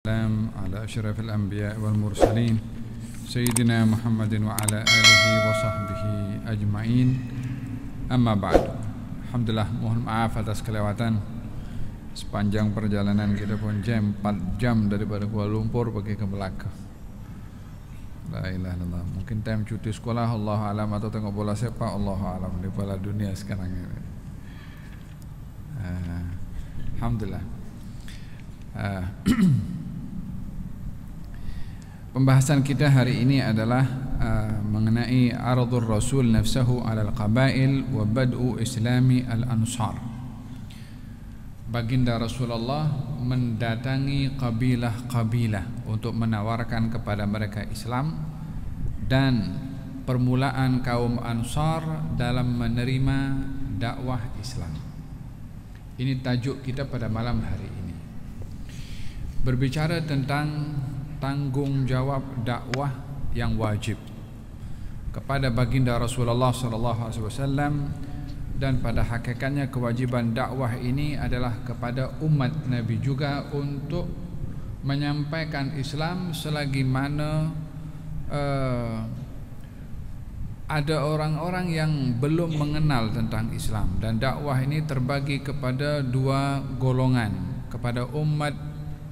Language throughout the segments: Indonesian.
السلام على أشرف الأنبياء والمرسلين سيدنا محمد وعلى آله وصحبه أجمعين. Amma ba'du. Alhamdulillah, mohon maaf atas kelewatan. Sepanjang perjalanan kita pun 4 jam daripada Kuala Lumpur pergi ke Melaka. La ilaha illallah. Mungkin time cuti sekolah, Allah alam, atau tengok bola sepak, Allah alam, di bola dunia sekarang ini. Alhamdulillah. Pembahasan kita hari ini adalah mengenai aradul Rasul nafsahu alal qabail wa bad'u islami al-ansar. Baginda Rasulullah mendatangi kabilah-kabilah untuk menawarkan kepada mereka Islam dan permulaan kaum Ansar dalam menerima dakwah Islam. Ini tajuk kita pada malam hari ini. Berbicara tentang tanggung jawab dakwah yang wajib kepada baginda Rasulullah SAW, dan pada hakikatnya kewajiban dakwah ini adalah kepada umat Nabi juga untuk menyampaikan Islam selagi mana ada orang-orang yang belum mengenal tentang Islam. Dan dakwah ini terbagi kepada 2 golongan, kepada umat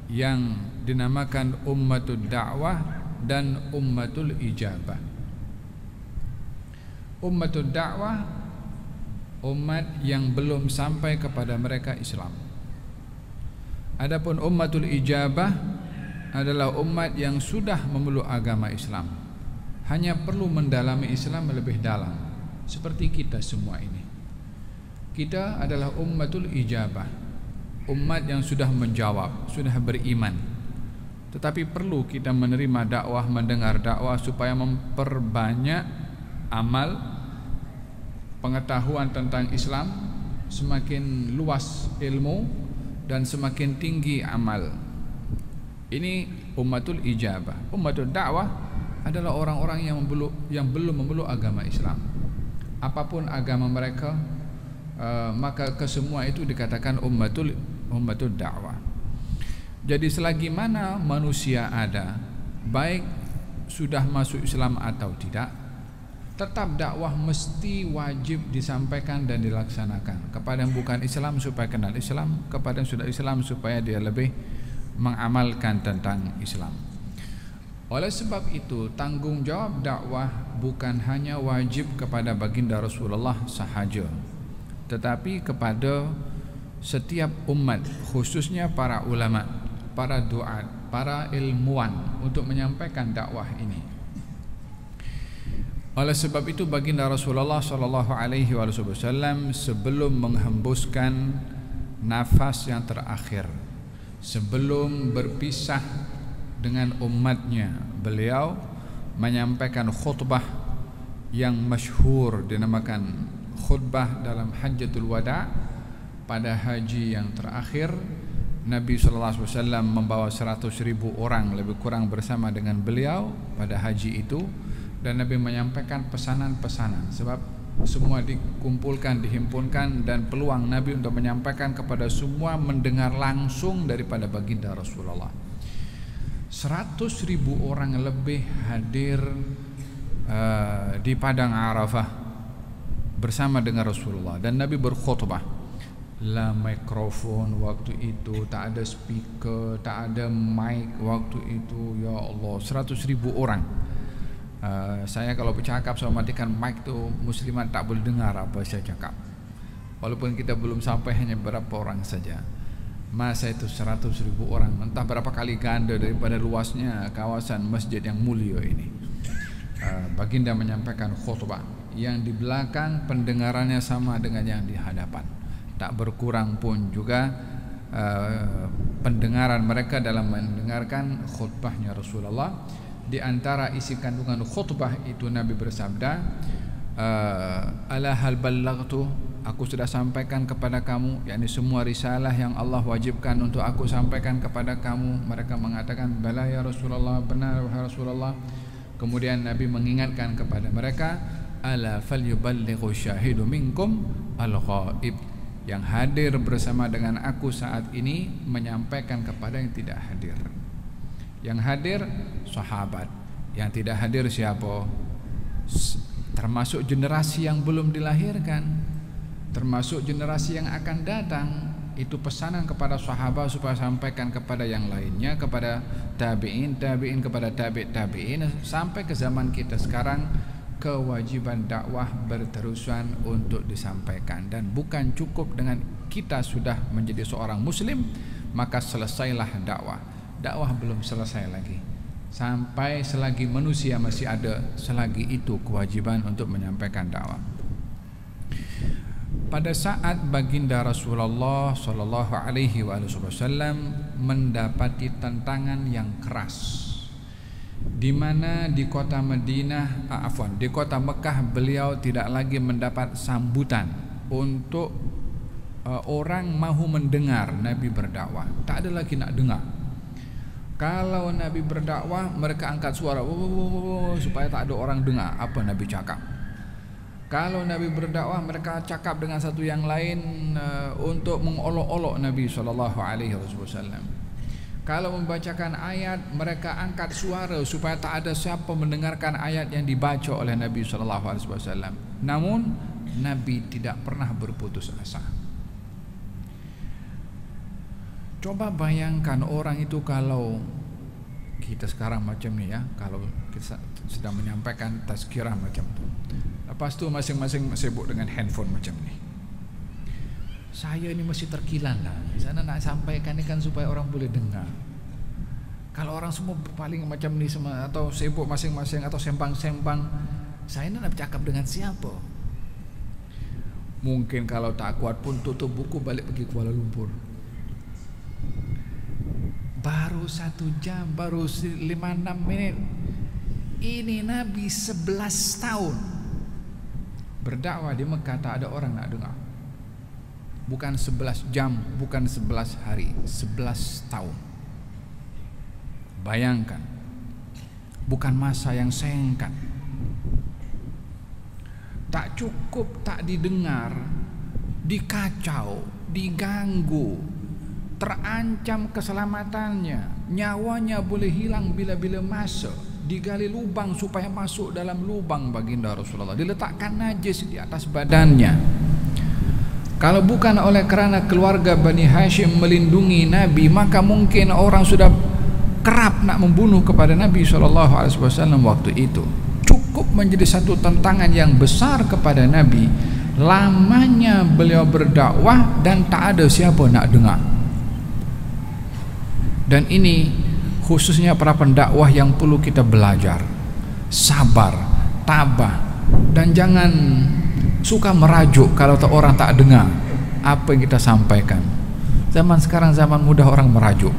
yang dinamakan ummatul dakwah dan ummatul ijabah. Ummatul dakwah, umat yang belum sampai kepada mereka Islam. Adapun ummatul ijabah adalah umat yang sudah memeluk agama Islam, hanya perlu mendalami Islam lebih dalam. Seperti kita semua ini, kita adalah ummatul ijabah, umat yang sudah menjawab, sudah beriman, tetapi perlu kita menerima dakwah, mendengar dakwah supaya memperbanyak amal, pengetahuan tentang Islam, semakin luas ilmu dan semakin tinggi amal. Ini ummatul ijabah. Ummatul dakwah adalah orang-orang yang belum memeluk agama Islam. Apapun agama mereka, maka kesemua itu dikatakan ummatul dakwah. Jadi selagi mana manusia ada, baik sudah masuk Islam atau tidak, tetap dakwah mesti wajib disampaikan dan dilaksanakan. Kepada yang bukan Islam supaya kenal Islam, kepada yang sudah Islam supaya dia lebih mengamalkan tentang Islam. Oleh sebab itu, tanggung jawab dakwah bukan hanya wajib kepada baginda Rasulullah sahaja, tetapi kepada setiap umat, khususnya para ulama, para duat, para ilmuwan, untuk menyampaikan dakwah ini. Oleh sebab itu baginda Rasulullah SAW sebelum menghembuskan nafas yang terakhir, sebelum berpisah dengan umatnya, beliau menyampaikan khutbah yang masyhur dinamakan khutbah dalam Hajjatul Wada. Pada haji yang terakhir, Nabi SAW membawa 100.000 orang lebih kurang bersama dengan beliau pada haji itu, dan Nabi menyampaikan pesanan-pesanan. Sebab semua dikumpulkan, dihimpunkan, dan peluang Nabi untuk menyampaikan kepada semua mendengar langsung daripada baginda Rasulullah. 100.000 orang lebih hadir di padang Arafah bersama dengan Rasulullah, dan Nabi berkhutbah. La mikrofon waktu itu, tak ada speaker, tak ada mic waktu itu. Ya Allah, 100.000 orang. Saya kalau bercakap sama matikan mic tu, muslimat tak boleh dengar apa saya cakap, walaupun kita belum sampai hanya berapa orang saja. Masa itu 100.000 orang, entah berapa kali ganda daripada luasnya kawasan masjid yang mulia ini. Baginda menyampaikan khutbah yang di belakang pendengarannya sama dengan yang di hadapan, tak berkurang pun juga pendengaran mereka dalam mendengarkan khutbahnya Rasulullah. Di antara isi kandungan khutbah itu Nabi bersabda, ala hal ballaghtu, aku sudah sampaikan kepada kamu, yakni semua risalah yang Allah wajibkan untuk aku sampaikan kepada kamu. Mereka mengatakan, bala ya Rasulullah, benar wahai Rasulullah. Kemudian Nabi mengingatkan kepada mereka, ala falyuballighu syahidu minkum al-ghaib, yang hadir bersama dengan aku saat ini menyampaikan kepada yang tidak hadir. Yang hadir sahabat, yang tidak hadir siapa? Termasuk generasi yang belum dilahirkan, termasuk generasi yang akan datang. Itu pesanan kepada sahabat supaya sampaikan kepada yang lainnya, kepada tabi'in, tabi'in kepada tabi'in, sampai ke zaman kita sekarang. Kewajiban dakwah berterusan untuk disampaikan, dan bukan cukup dengan kita sudah menjadi seorang muslim maka selesailah dakwah. Dakwah belum selesai lagi. Sampai selagi manusia masih ada, selagi itu kewajiban untuk menyampaikan dakwah. Pada saat baginda Rasulullah sallallahu alaihi wasallam mendapati tantangan yang keras, di mana di kota di kota Mekah beliau tidak lagi mendapat sambutan untuk orang mahu mendengar Nabi berdakwah. Tak ada lagi nak dengar. Kalau Nabi berdakwah, mereka angkat suara supaya tak ada orang dengar apa Nabi cakap. Kalau Nabi berdakwah, mereka cakap dengan satu yang lain untuk mengolok-olok Nabi SAW. Kalau membacakan ayat, mereka angkat suara supaya tak ada siapa mendengarkan ayat yang dibaca oleh Nabi SAW. Namun Nabi tidak pernah berputus asa. Coba bayangkan orang itu kalau kita sekarang macam ni ya, kalau kita sedang menyampaikan tazkirah macam tu, lepas tu masing-masing sibuk dengan handphone macam ni. Saya ni mesti terkilan lah. Di sana nak sampaikan ni kan supaya orang boleh dengar. Kalau orang semua paling macam ni semua, atau sibuk masing-masing, atau sembang-sembang, saya nak bercakap dengan siapa? Mungkin kalau tak kuat pun tutup buku balik pergi Kuala Lumpur. Baru 1 jam, baru 5-6 menit. Ini Nabi 11 tahun berdakwah di Mekah, tak ada orang nak dengar. Bukan 11 jam, bukan 11 hari, 11 tahun. Bayangkan, bukan masa yang singkat. Tak cukup tak didengar, dikacau, diganggu, terancam keselamatannya, nyawanya boleh hilang bila-bila masa, digali lubang supaya masuk dalam lubang baginda Rasulullah, diletakkan najis di atas badannya. Kalau bukan oleh kerana keluarga Bani Hashim melindungi Nabi, maka mungkin orang sudah kerap nak membunuh kepada Nabi SAW waktu itu. Cukup menjadi satu tantangan yang besar kepada Nabi, lamanya beliau berdakwah dan tak ada siapa nak dengar. Dan ini khususnya para pendakwah yang perlu kita belajar sabar, tabah, dan jangan suka merajuk kalau orang tak dengar apa yang kita sampaikan. Zaman sekarang zaman mudah orang merajuk.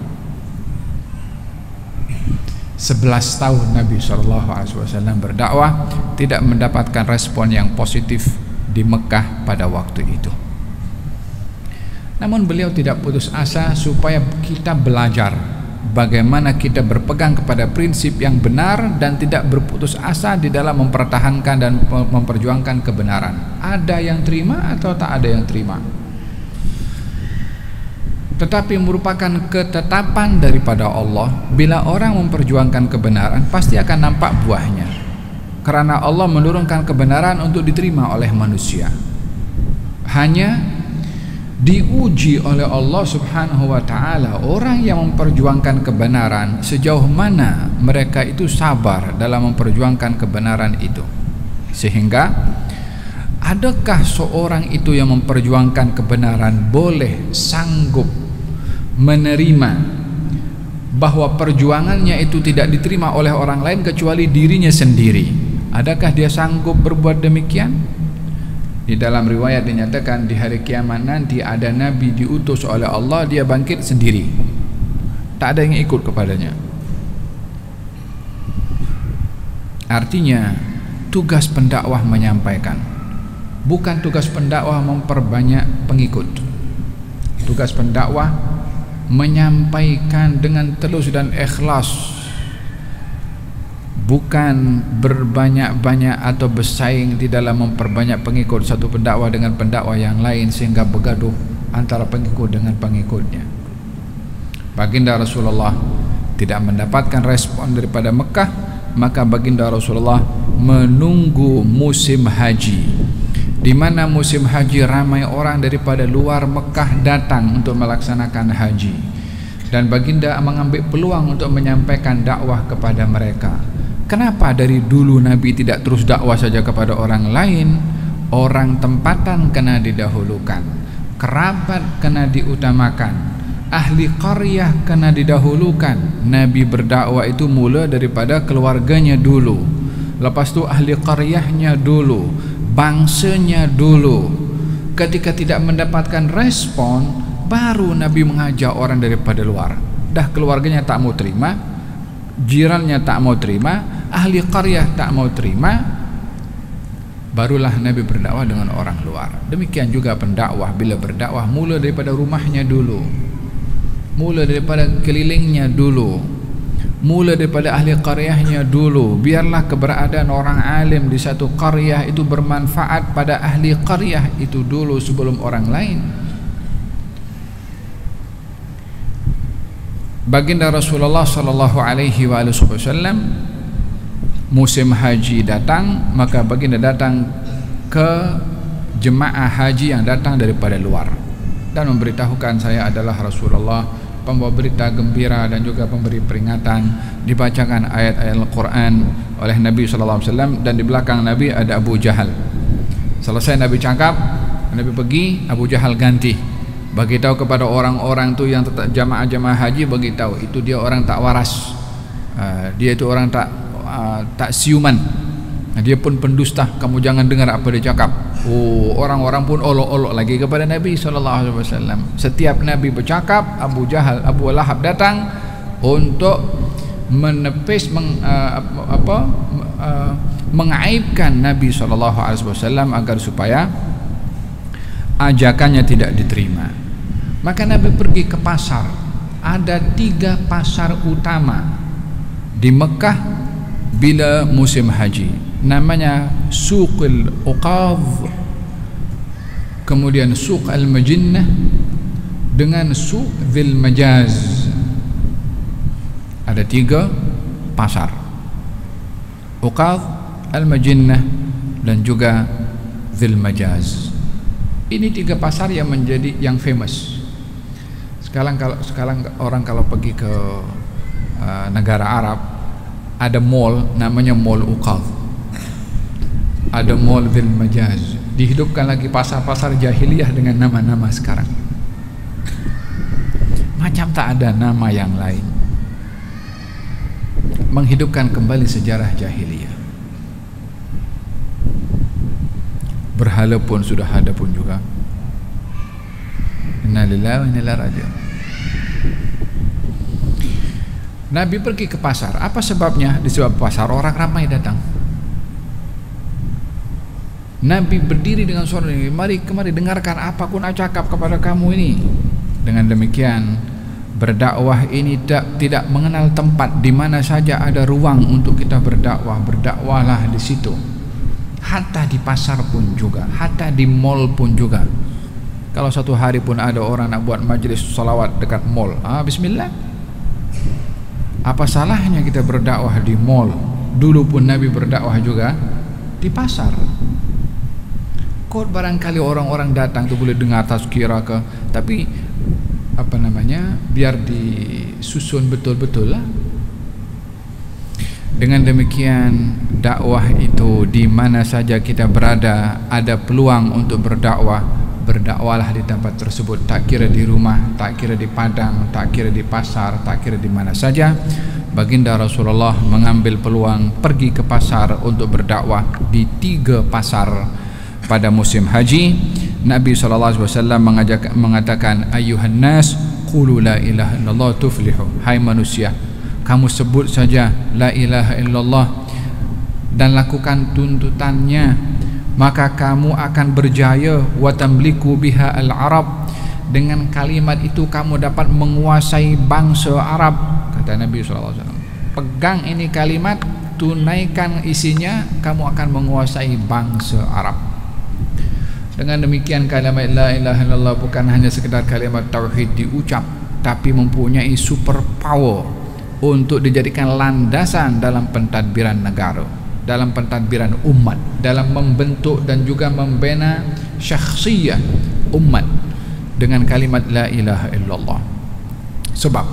11 tahun Nabi SAW berdakwah, tidak mendapatkan respon yang positif di Mekah pada waktu itu. Namun beliau tidak putus asa supaya kita belajar bagaimana kita berpegang kepada prinsip yang benar dan tidak berputus asa di dalam mempertahankan dan memperjuangkan kebenaran. Ada yang terima atau tak ada yang terima, tetapi merupakan ketetapan daripada Allah. Bila orang memperjuangkan kebenaran, pasti akan nampak buahnya, karena Allah menurunkan kebenaran untuk diterima oleh manusia. Hanya diuji oleh Allah Subhanahu wa ta'ala orang yang memperjuangkan kebenaran, sejauh mana mereka itu sabar dalam memperjuangkan kebenaran itu. Sehingga adakah seorang itu yang memperjuangkan kebenaran boleh sanggup menerima bahwa perjuangannya itu tidak diterima oleh orang lain kecuali dirinya sendiri? Adakah dia sanggup berbuat demikian? Di dalam riwayat dinyatakan di hari kiamat nanti ada Nabi diutus oleh Allah, dia bangkit sendiri, tak ada yang ikut kepadanya. Artinya tugas pendakwah menyampaikan, bukan tugas pendakwah memperbanyak pengikut. Tugas pendakwah menyampaikan dengan tulus dan ikhlas, bukan berbanyak-banyak atau bersaing di dalam memperbanyak pengikut satu pendakwah dengan pendakwah yang lain sehingga bergaduh antara pengikut dengan pengikutnya. Baginda Rasulullah tidak mendapatkan respon daripada Mekah, maka baginda Rasulullah menunggu musim haji, di mana musim haji ramai orang daripada luar Mekah datang untuk melaksanakan haji, dan baginda mengambil peluang untuk menyampaikan dakwah kepada mereka. Kenapa dari dulu Nabi tidak terus dakwah saja kepada orang lain? Orang tempatan kena didahulukan, kerabat kena diutamakan, ahli qaryah kena didahulukan. Nabi berdakwah itu mula daripada keluarganya dulu, lepas tu ahli qaryahnya dulu, bangsanya dulu. Ketika tidak mendapatkan respon, baru Nabi mengajak orang daripada luar. Dah keluarganya tak mau terima, jirannya tak mau terima, ahli qaryah tak mau terima, barulah Nabi berdakwah dengan orang luar. Demikian juga pendakwah, bila berdakwah mula daripada rumahnya dulu, mula daripada kelilingnya dulu, mula daripada ahli qaryahnya dulu. Biarlah keberadaan orang alim di satu qaryah itu bermanfaat pada ahli qaryah itu dulu sebelum orang lain. Baginda Rasulullah sallallahu alaihi wasallam musim haji datang, maka baginda datang ke jemaah haji yang datang daripada luar dan memberitahukan, saya adalah Rasulullah, pembawa berita gembira dan juga pemberi peringatan. Dibacakan ayat-ayat Al-Quran oleh Nabi SAW, dan di belakang Nabi ada Abu Jahal. Selesai Nabi cakap, Nabi pergi, Abu Jahal ganti, bagi tahu kepada orang-orang tu yang tetap jamaah-jamaah haji, bagi tahu itu dia orang tak waras, dia itu orang tak siuman, dia pun pendusta, kamu jangan dengar apa dia cakap. Oh, orang-orang pun olok-olok lagi kepada Nabi SAW. Setiap Nabi bercakap, Abu Jahal, Abu Lahab datang untuk menepis, mengaibkan Nabi SAW agar supaya ajakannya tidak diterima. Maka Nabi pergi ke pasar. Ada 3 pasar utama di Mekah bila musim haji, namanya Suqul Uqadh, kemudian Suq Al-Majinnah dengan Suq Dzil Majaz. Ada 3 pasar, Uqadh, Al-Majinnah dan juga Dzil Majaz. Ini 3 pasar yang menjadi yang famous. Sekarang orang kalau pergi ke negara Arab, ada mall namanya Mall Uqadh, ada Mall Dzil Majaz. Dihidupkan lagi pasar-pasar jahiliyah dengan nama-nama sekarang, macam tak ada nama yang lain, menghidupkan kembali sejarah jahiliyah. Berhala pun sudah ada pun juga. Inna lillahi wa inna ilaihi raji'un. Nabi pergi ke pasar. Apa sebabnya? Disebab pasar orang ramai datang. Nabi berdiri dengan suara ini, mari kemari dengarkan apa aku nak cakap kepada kamu ini. Dengan demikian, berdakwah ini tidak mengenal tempat. Di mana saja ada ruang untuk kita berdakwah, berdakwahlah di situ. Hatta di pasar pun juga, hatta di mall pun juga. Kalau satu hari pun ada orang nak buat majlis salawat dekat mall, bismillah. Apa salahnya kita berdakwah di mall? Dulu pun Nabi berdakwah juga di pasar. Kok barangkali orang-orang datang tu boleh dengar tazkirah ke, tapi apa namanya, biar disusun betul-betul lah. Dengan demikian, dakwah itu di mana saja kita berada, ada peluang untuk berdakwah. Berdakwahlah di tempat tersebut, tak kira di rumah, tak kira di padang, tak kira di pasar, tak kira di mana saja. Baginda Rasulullah mengambil peluang pergi ke pasar untuk berdakwah di 3 pasar pada musim haji. Nabi SAW mengatakan, ayuhan nas qulu la ilaha illallah tuflihu. Hai manusia, kamu sebut saja la ilaha illallah dan lakukan tuntutannya, maka kamu akan berjaya. Wa tamliku biha al-arab, dengan kalimat itu kamu dapat menguasai bangsa Arab, kata Nabi SAW. Pegang ini kalimat, tunaikan isinya, kamu akan menguasai bangsa Arab. Dengan demikian, kalimat la ilaha illallah bukan hanya sekedar kalimat tauhid diucap, tapi mempunyai super power, untuk dijadikan landasan dalam pentadbiran negara, dalam pentadbiran umat, dalam membentuk dan juga membina syakhsiyah umat dengan kalimat la ilaha illallah. Sebab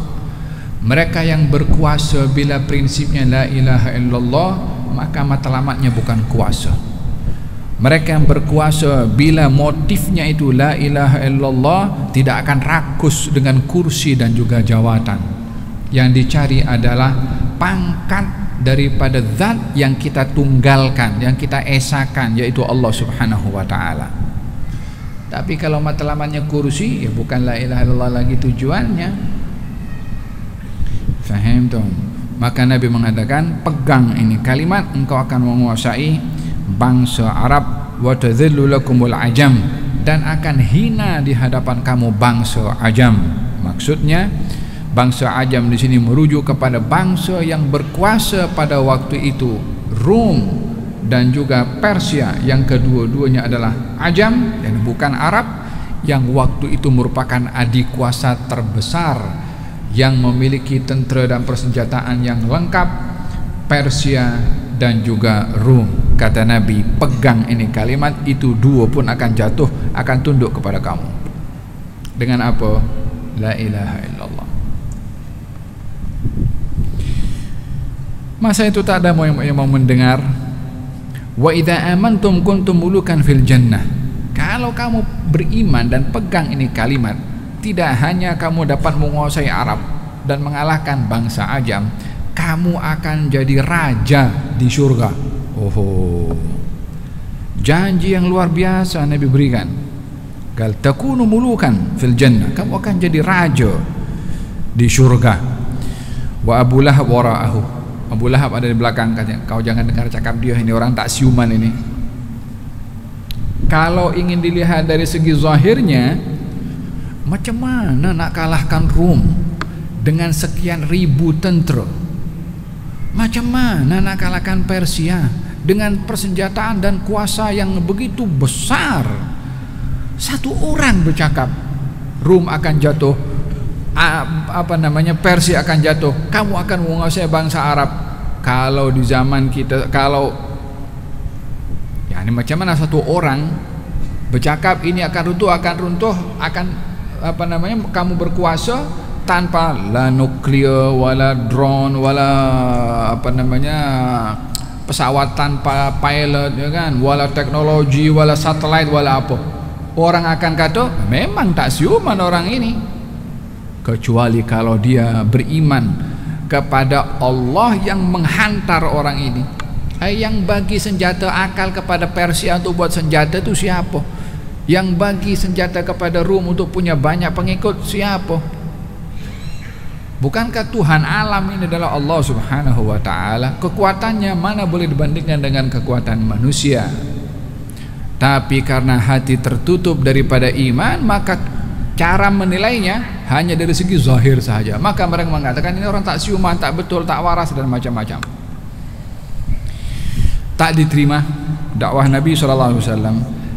mereka yang berkuasa bila prinsipnya la ilaha illallah, maka matlamatnya bukan kuasa. Mereka yang berkuasa bila motifnya itu la ilaha illallah, tidak akan rakus dengan kursi dan juga jawatan. Yang dicari adalah pangkat daripada zat yang kita tunggalkan, yang kita esakan, yaitu Allah Subhanahu wa ta'ala. Tapi kalau matlamatnya kursi, ya bukan la ilaha illallah lagi tujuannya. Faham tuh? Maka Nabi mengatakan, pegang ini kalimat, engkau akan menguasai bangsa Arab, wa tadhillu lakumul ajam, dan akan hina di hadapan kamu bangsa ajam. Maksudnya bangsa ajam di sini merujuk kepada bangsa yang berkuasa pada waktu itu, Rom dan juga Persia, yang kedua-duanya adalah ajam dan bukan Arab, yang waktu itu merupakan adik kuasa terbesar yang memiliki tentera dan persenjataan yang lengkap, Persia dan juga Rom. Kata Nabi, pegang ini kalimat, itu dua pun akan jatuh, akan tunduk kepada kamu. Dengan apa? La ilaha illallah. Masa itu tak ada yang mau mendengar. Wa idza amantum kuntum mulukan fil jannah. Kalau kamu beriman dan pegang ini kalimat, tidak hanya kamu dapat menguasai Arab dan mengalahkan bangsa ajam, kamu akan jadi raja di surga. Oh, janji yang luar biasa Nabi berikan. Qal takunu mulukan fil jannah, kamu akan jadi raja di surga. Wa Abu Lahab wara'ahu, Abu Lahab ada di belakang. Katanya, kau jangan dengar cakap dia, ini orang tak siuman ini. Kalau ingin dilihat dari segi zahirnya, macam mana nak kalahkan Rom dengan sekian ribu tentera? Macam mana nak kalahkan Persia dengan persenjataan dan kuasa yang begitu besar? Satu orang bercakap, Rom akan jatuh, Persia akan jatuh, kamu akan menguasai bangsa Arab. Kalau di zaman kita, kalau ya ini macam mana satu orang bercakap ini akan runtuh, akan kamu berkuasa tanpa la nuklear, wala drone, wala pesawat tanpa pilot, ya kan, wala teknologi, wala satelit, wala apa. Orang akan kata memang tak siuman orang ini, kecuali kalau dia beriman kepada Allah yang menghantar orang ini. Yang bagi senjata akal kepada Persia untuk buat senjata itu siapa? Yang bagi senjata kepada Rom untuk punya banyak pengikut siapa? Bukankah Tuhan alam ini adalah Allah Subhanahu wa ta'ala? Kekuatannya mana boleh dibandingkan dengan kekuatan manusia. Tapi karena hati tertutup daripada iman, maka cara menilainya hanya dari segi zahir saja. Maka mereka mengatakan ini orang tak siuman, tak betul, tak waras, dan macam-macam. Tak diterima dakwah Nabi SAW.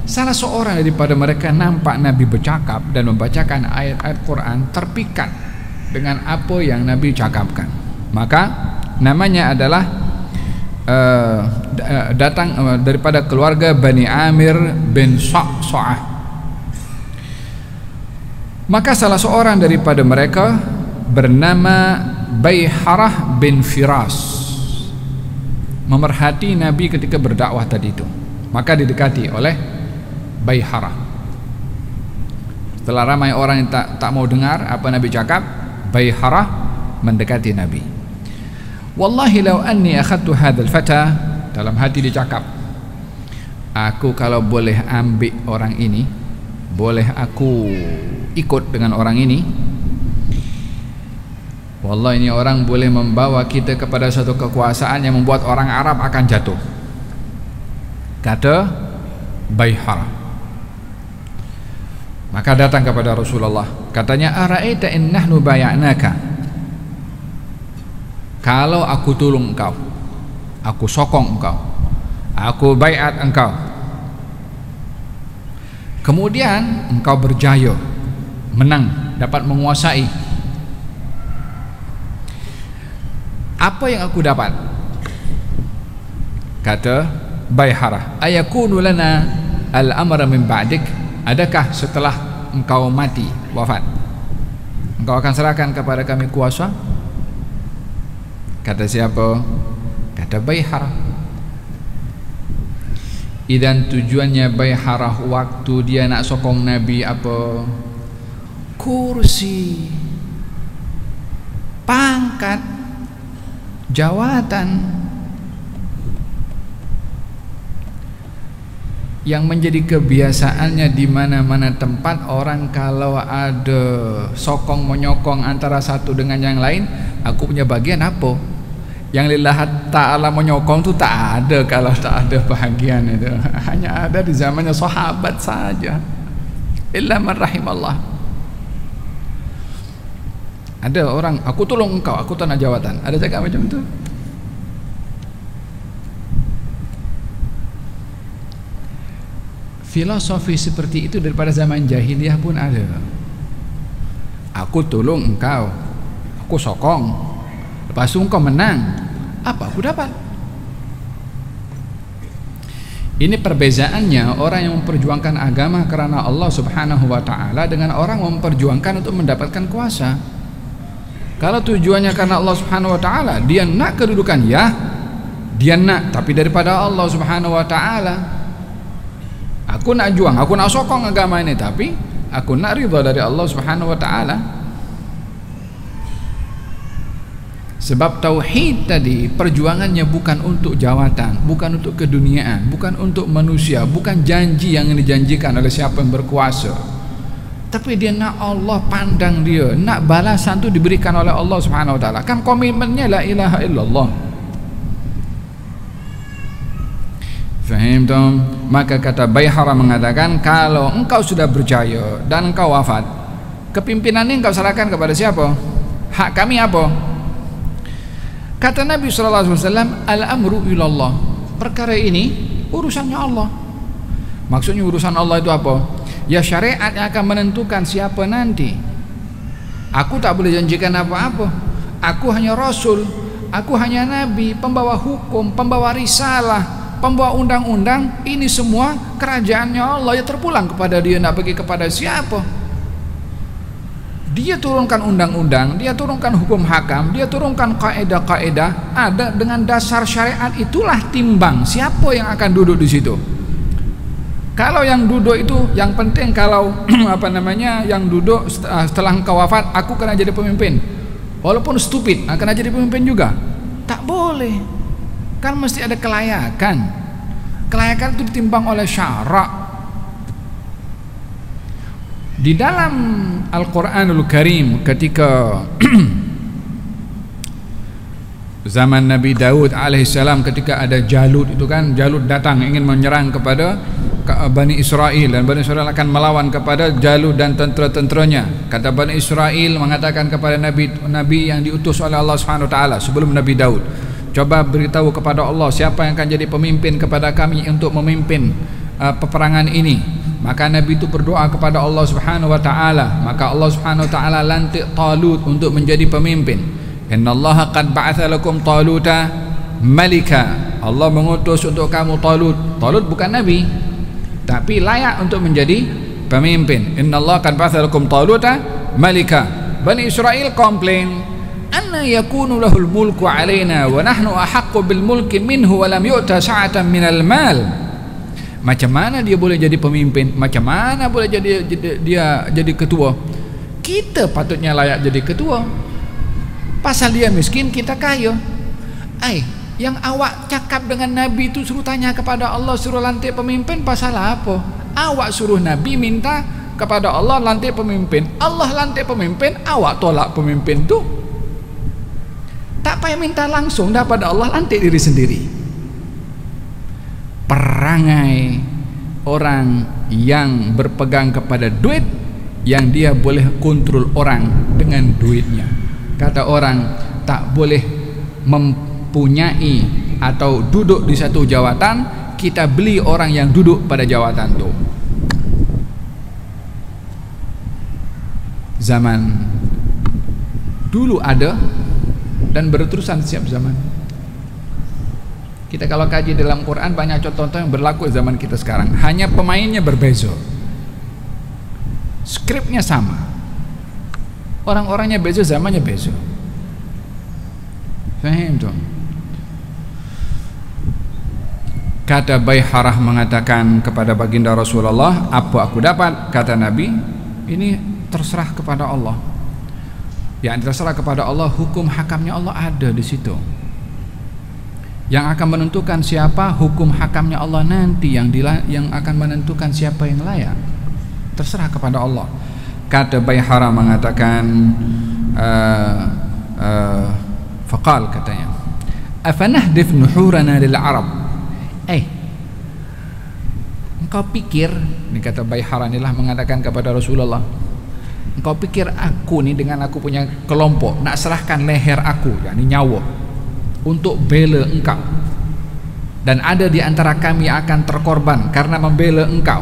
Salah seorang daripada mereka nampak Nabi bercakap dan membacakan ayat-ayat Quran, terpikat dengan apa yang Nabi cakapkan. Maka namanya adalah datang daripada keluarga Bani Amir bin Sa'sa'ah. Maka salah seorang daripada mereka bernama Bayharah bin Firas memerhati Nabi ketika berdakwah tadi itu. Maka didekati oleh Bayharah. Setelah ramai orang yang tak mau dengar apa Nabi cakap, Bayharah mendekati Nabi. Wallahi law anni akhadtu hadzal fata, dalam hati dia cakap, aku kalau boleh ambil orang ini, boleh aku ikut dengan orang ini, wallahi ini orang boleh membawa kita kepada satu kekuasaan yang membuat orang Arab akan jatuh. Kata Bayharah. Maka datang kepada Rasulullah, katanya, ara'aita in nahnu bay'anaka, kalau aku tolong engkau, aku sokong engkau, aku baiat engkau, kemudian engkau berjaya, menang, dapat menguasai, Apa yang aku dapat? Kata Bayharah, ayakunu lana al-amra min ba'dik? Adakah setelah engkau mati, wafat, engkau akan serahkan kepada kami kuasa? Kata siapa? Kata Bayharah. Dan tujuannya Bayharah waktu dia nak sokong Nabi apa? Kursi, pangkat, jawatan. Yang menjadi kebiasaannya di mana-mana tempat, orang kalau ada sokong menyokong antara satu dengan yang lain, aku punya bagian apa? Yang lillahi ta'ala menyokong tu tak ada kalau tak ada bahagian itu. Hanya ada di zamannya sahabat saja. Illa man rahimallah. Ada orang, aku tolong engkau, aku tak nak jawatan. Ada cakap macam tu? Filosofi seperti itu daripada zaman jahiliyah pun ada. Aku tolong engkau, aku sokong, lepas tu engkau menang, apa aku dapat? Ini perbezaannya orang yang memperjuangkan agama karena Allah Subhanahu wa ta'ala dengan orang yang memperjuangkan untuk mendapatkan kuasa. Kalau tujuannya karena Allah Subhanahu wa ta'ala, dia nak kedudukan, ya dia nak, tapi daripada Allah Subhanahu wa ta'ala. Aku nak juang, aku nak sokong agama ini, tapi aku nak ridha dari Allah Subhanahu wa ta'ala. Sebab tauhid tadi perjuangannya bukan untuk jawatan, bukan untuk keduniaan, bukan untuk manusia, bukan janji yang dijanjikan oleh siapa yang berkuasa, tapi dia nak Allah pandang dia, nak balasan tu diberikan oleh Allah Subhanahu wa ta'ala. Kan komitmennya la ilaha illallah. Faham tak? Maka kata Bayharah mengatakan, kalau engkau sudah berjaya dan engkau wafat, kepimpinan ini engkau serahkan kepada siapa? Hak kami apa? Kata Nabi SAW, al-amru ilallah. Perkara ini urusannya Allah. Maksudnya urusan Allah itu apa? Ya syariat yang akan menentukan siapa nanti. Aku tak boleh janjikan apa-apa. Aku hanya Rasul, aku hanya Nabi, pembawa hukum, pembawa risalah, pembawa undang-undang. Ini semua kerajaannya Allah, ya terpulang kepada dia, nak bagi kepada siapa. Dia turunkan undang-undang, dia turunkan hukum hakam, dia turunkan kaedah-kaedah. Ada dengan dasar syariat itulah timbang siapa yang akan duduk di situ. Kalau yang duduk itu yang penting, kalau yang duduk setelah engkau wafat, aku kena jadi pemimpin, walaupun stupid, kena jadi pemimpin juga, tak boleh. Kan mesti ada kelayakan. Kelayakan itu ditimbang oleh syarak. Di dalam Al-Quranul Karim, ketika zaman Nabi Daud alaihissalam, ketika ada Jalut itu kan, Jalut datang ingin menyerang kepada Bani Israel, dan Bani Israel akan melawan kepada Jalut dan tentera-tenteranya. Kata Bani Israel mengatakan kepada Nabi yang diutus oleh Allah Subhanahu wa ta'ala sebelum Nabi Daud, coba beritahu kepada Allah siapa yang akan jadi pemimpin kepada kami untuk memimpin peperangan ini. Maka Nabi itu berdoa kepada Allah Subhanahu wa ta'ala. Maka Allah Subhanahu wa ta'ala lantik Talut untuk menjadi pemimpin. Innallaha qad ba'atha lakum Taluta malika. Allah mengutus untuk kamu Talut. Talut bukan Nabi, tapi layak untuk menjadi pemimpin. Innallaha qad ba'atha lakum Taluta malika. Bani Israel komplain, anna yakunu lahul mulku alaina wa nahnu ahaqqu bil mulki minhu wa lam yu'ta sa'atan minal mal. Macam mana dia boleh jadi pemimpin? Macam mana boleh dia jadi ketua? Kita patutnya layak jadi ketua. Pasal dia miskin, kita kaya. Yang awak cakap dengan Nabi itu suruh tanya kepada Allah, suruh lantik pemimpin, pasal apa? Awak suruh Nabi minta kepada Allah lantik pemimpin. Allah lantik pemimpin, awak tolak pemimpin tu. Tak payah minta langsung, daripada Allah lantik diri sendiri. Perangai orang yang berpegang kepada duit, yang dia boleh kontrol orang dengan duitnya. Kata orang, tak boleh mempunyai atau duduk di satu jawatan, kita beli orang yang duduk pada jawatan itu. Zaman dulu ada dan berterusan setiap zaman. Kita kalau kaji dalam Quran banyak contoh-contoh yang berlaku di zaman kita sekarang, hanya pemainnya berbeza, skripnya sama, orang-orangnya beza, zamannya beza. Fahim tuh? Kata Bayharah mengatakan kepada baginda Rasulullah, apa aku dapat? Kata Nabi, ini terserah kepada Allah. Yang terserah kepada Allah, hukum hakamnya Allah ada di situ. Yang akan menentukan siapa, hukum hakamnya Allah nanti yang akan menentukan siapa yang layak. Terserah kepada Allah. Kata Bayharah mengatakan, faqal katanya, afanahdif nuhurana lil Arab. Engkau pikir, ini kata Bayharah inilah mengatakan kepada Rasulullah, engkau pikir aku nih dengan aku punya kelompok nak serahkan leher aku, yakni nyawa, untuk bela engkau, dan ada di antara kami akan terkorban karena membela engkau.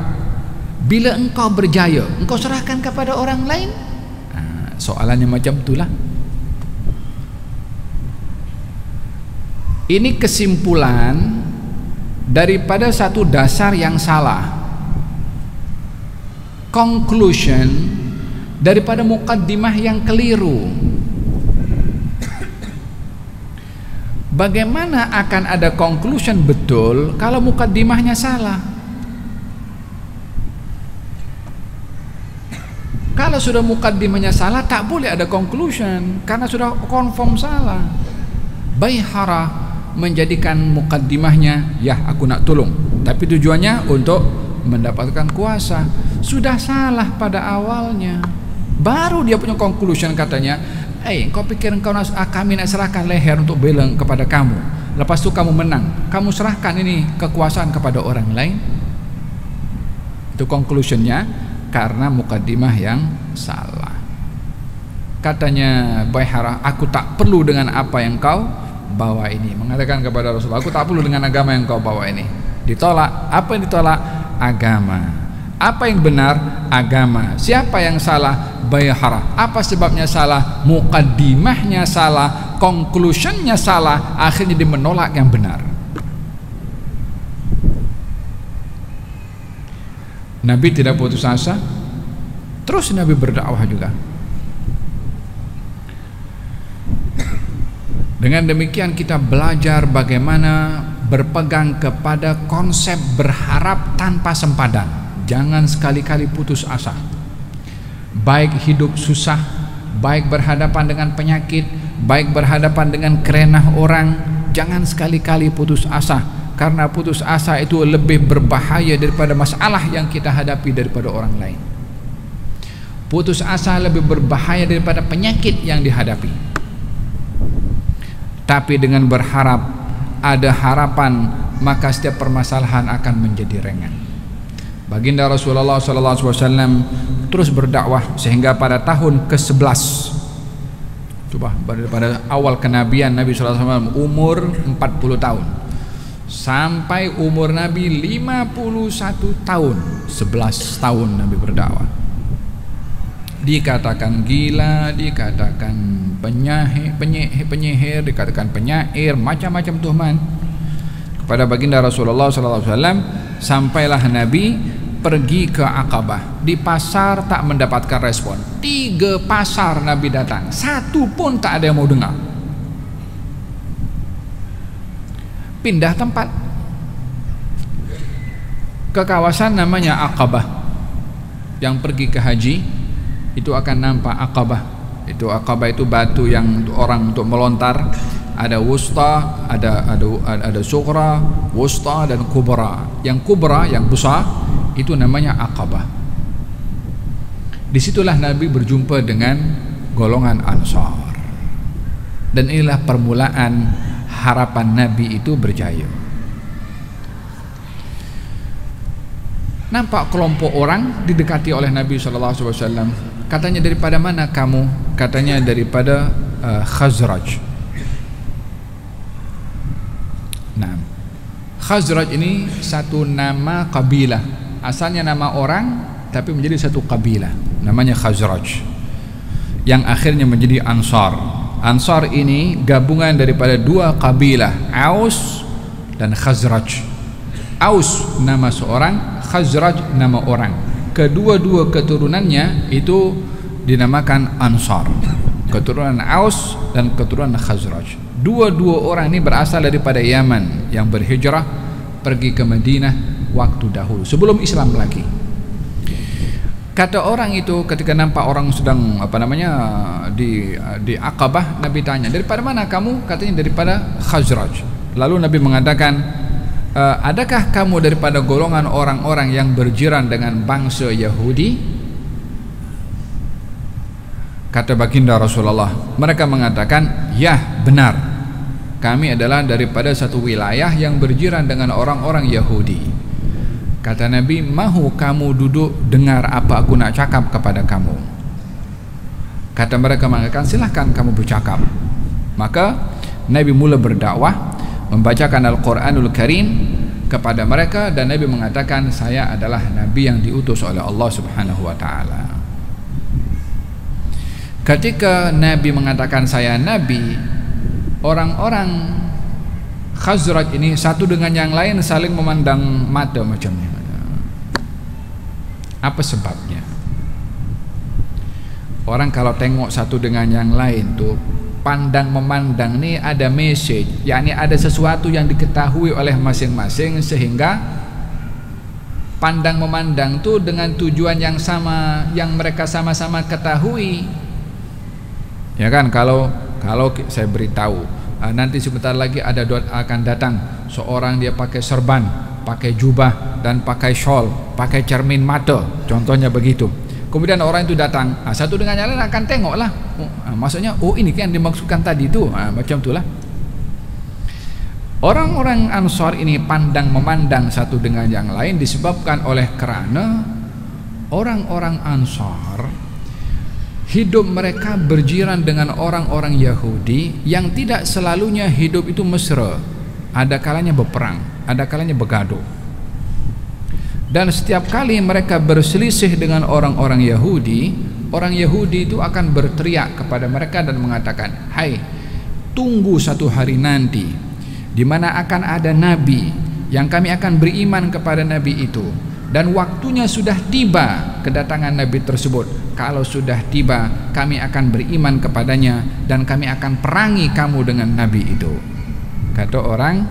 Bila engkau berjaya, engkau serahkan kepada orang lain? Soalannya macam itulah. Ini kesimpulan daripada satu dasar yang salah, conclusion daripada mukaddimah yang keliru. Bagaimana akan ada conclusion betul kalau mukaddimahnya salah? Kalau sudah mukaddimahnya salah, tak boleh ada conclusion karena sudah confirm salah. Bayharah menjadikan mukaddimahnya, ya aku nak tolong, tapi tujuannya untuk mendapatkan kuasa. Sudah salah pada awalnya, baru dia punya conclusion katanya, engkau pikir kami nak serahkan leher untuk bela kepada kamu, lepas itu kamu menang, kamu serahkan ini kekuasaan kepada orang lain? Itu conclusionnya karena mukaddimah yang salah. Katanya Bayharah, aku tak perlu dengan apa yang kau bawa ini. Mengatakan kepada Rasulullah, aku tak perlu dengan agama yang kau bawa ini. Ditolak. Apa yang ditolak? Agama. Apa yang benar? Agama. Siapa yang salah? Bayharah. Apa sebabnya salah? Mukaddimahnya salah, conclusionnya salah, akhirnya dia menolak yang benar. Nabi tidak putus asa, terus Nabi berdakwah juga. Dengan demikian kita belajar bagaimana berpegang kepada konsep berharap tanpa sempadan. Jangan sekali-kali putus asa. Baik hidup susah, baik berhadapan dengan penyakit, baik berhadapan dengan kerenah orang, jangan sekali-kali putus asa, karena putus asa itu lebih berbahaya daripada masalah yang kita hadapi daripada orang lain. Putus asa lebih berbahaya daripada penyakit yang dihadapi. Tapi dengan berharap, ada harapan, maka setiap permasalahan akan menjadi ringan. Baginda Rasulullah SAW terus berdakwah sehingga pada tahun ke-11, coba pada awal kenabian Nabi SAW umur 40 tahun sampai umur Nabi 51 tahun, 11 tahun Nabi berdakwah. Dikatakan gila, dikatakan penyihir, dikatakan penyair, macam-macam tuhan kepada baginda Rasulullah SAW. Sampailah Nabi pergi ke Aqabah. Di pasar tak mendapatkan respon. 3 pasar Nabi datang, satu pun tak ada yang mau dengar. Pindah tempat ke kawasan namanya Aqabah. Yang pergi ke haji itu akan nampak Aqabah. Itu Aqabah itu batu yang orang untuk melontar. Ada wusta, ada sughra, wusta dan kubra. Yang kubra, yang besar, itu namanya Aqabah. Disitulah Nabi berjumpa dengan golongan Ansar. Dan inilah permulaan harapan Nabi itu berjaya. Nampak kelompok orang didekati oleh Nabi SAW. Katanya, daripada mana kamu? Katanya daripada Khazraj. Nah, Khazraj ini satu nama kabilah. Asalnya nama orang, tapi menjadi satu kabilah, namanya Khazraj, yang akhirnya menjadi Ansar. Ansar ini gabungan daripada dua kabilah, Aus dan Khazraj. Aus nama seorang, Khazraj nama orang. Kedua-dua keturunannya itu dinamakan Ansar, keturunan Aus dan keturunan Khazraj. Dua-dua orang ini berasal daripada Yaman yang berhijrah pergi ke Madinah waktu dahulu sebelum Islam lagi. Kata orang itu ketika nampak orang sedang di Aqabah, Nabi tanya, daripada mana kamu? Katanya daripada Khazraj. Lalu Nabi mengatakan, adakah kamu daripada golongan orang-orang yang berjiran dengan bangsa Yahudi? Kata baginda Rasulullah, mereka mengatakan, ya benar, kami adalah daripada satu wilayah yang berjiran dengan orang-orang Yahudi. Kata Nabi, mahu kamu duduk dengar apa aku nak cakap kepada kamu? Kata mereka mengatakan, silahkan kamu bercakap. Maka Nabi mula berdakwah, membacakan Al-Quranul Karim kepada mereka, dan Nabi mengatakan, saya adalah Nabi yang diutus oleh Allah Subhanahu wa ta'ala. Ketika Nabi mengatakan saya Nabi, orang-orang Khazraj ini satu dengan yang lain saling memandang mata macamnya. Apa sebabnya? Orang kalau tengok satu dengan yang lain tuh pandang memandang nih ada message, yakni ada sesuatu yang diketahui oleh masing-masing, sehingga pandang memandang tuh dengan tujuan yang sama, yang mereka sama-sama ketahui. Ya kan, kalau saya beritahu nanti sebentar lagi akan datang seorang, dia pakai serban, pakai jubah dan pakai shawl, pakai cermin mata, contohnya begitu. Kemudian orang itu datang, satu dengan yang lain akan tengoklah, maksudnya ini kan yang dimaksudkan tadi itu, macam itulah. Orang-orang Ansar ini pandang memandang satu dengan yang lain disebabkan oleh kerana orang-orang Ansar hidup mereka berjiran dengan orang-orang Yahudi yang tidak selalunya hidup itu mesra. Ada kalanya berperang, ada kalanya bergaduh. Dan setiap kali mereka berselisih dengan orang-orang Yahudi, orang Yahudi itu akan berteriak kepada mereka dan mengatakan, hai, tunggu satu hari nanti di mana akan ada nabi yang kami akan beriman kepada nabi itu, dan waktunya sudah tiba kedatangan nabi tersebut. Kalau sudah tiba, kami akan beriman kepadanya dan kami akan perangi kamu dengan nabi itu, kata orang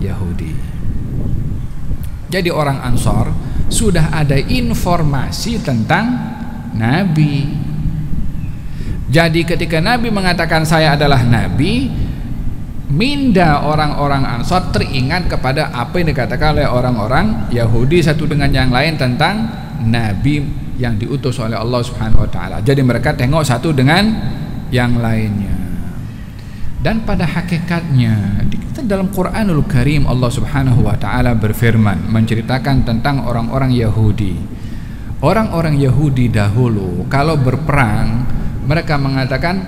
Yahudi. Jadi orang Ansar sudah ada informasi tentang nabi. Jadi ketika nabi mengatakan saya adalah nabi, minda orang-orang Ansar teringat kepada apa yang dikatakan oleh orang-orang Yahudi satu dengan yang lain tentang nabi yang diutus oleh Allah Subhanahu wa taala. Jadi mereka tengok satu dengan yang lainnya. Dan pada hakikatnya dalam Quranul Karim Allah Subhanahu wa taala berfirman menceritakan tentang orang-orang Yahudi. Orang-orang Yahudi dahulu kalau berperang mereka mengatakan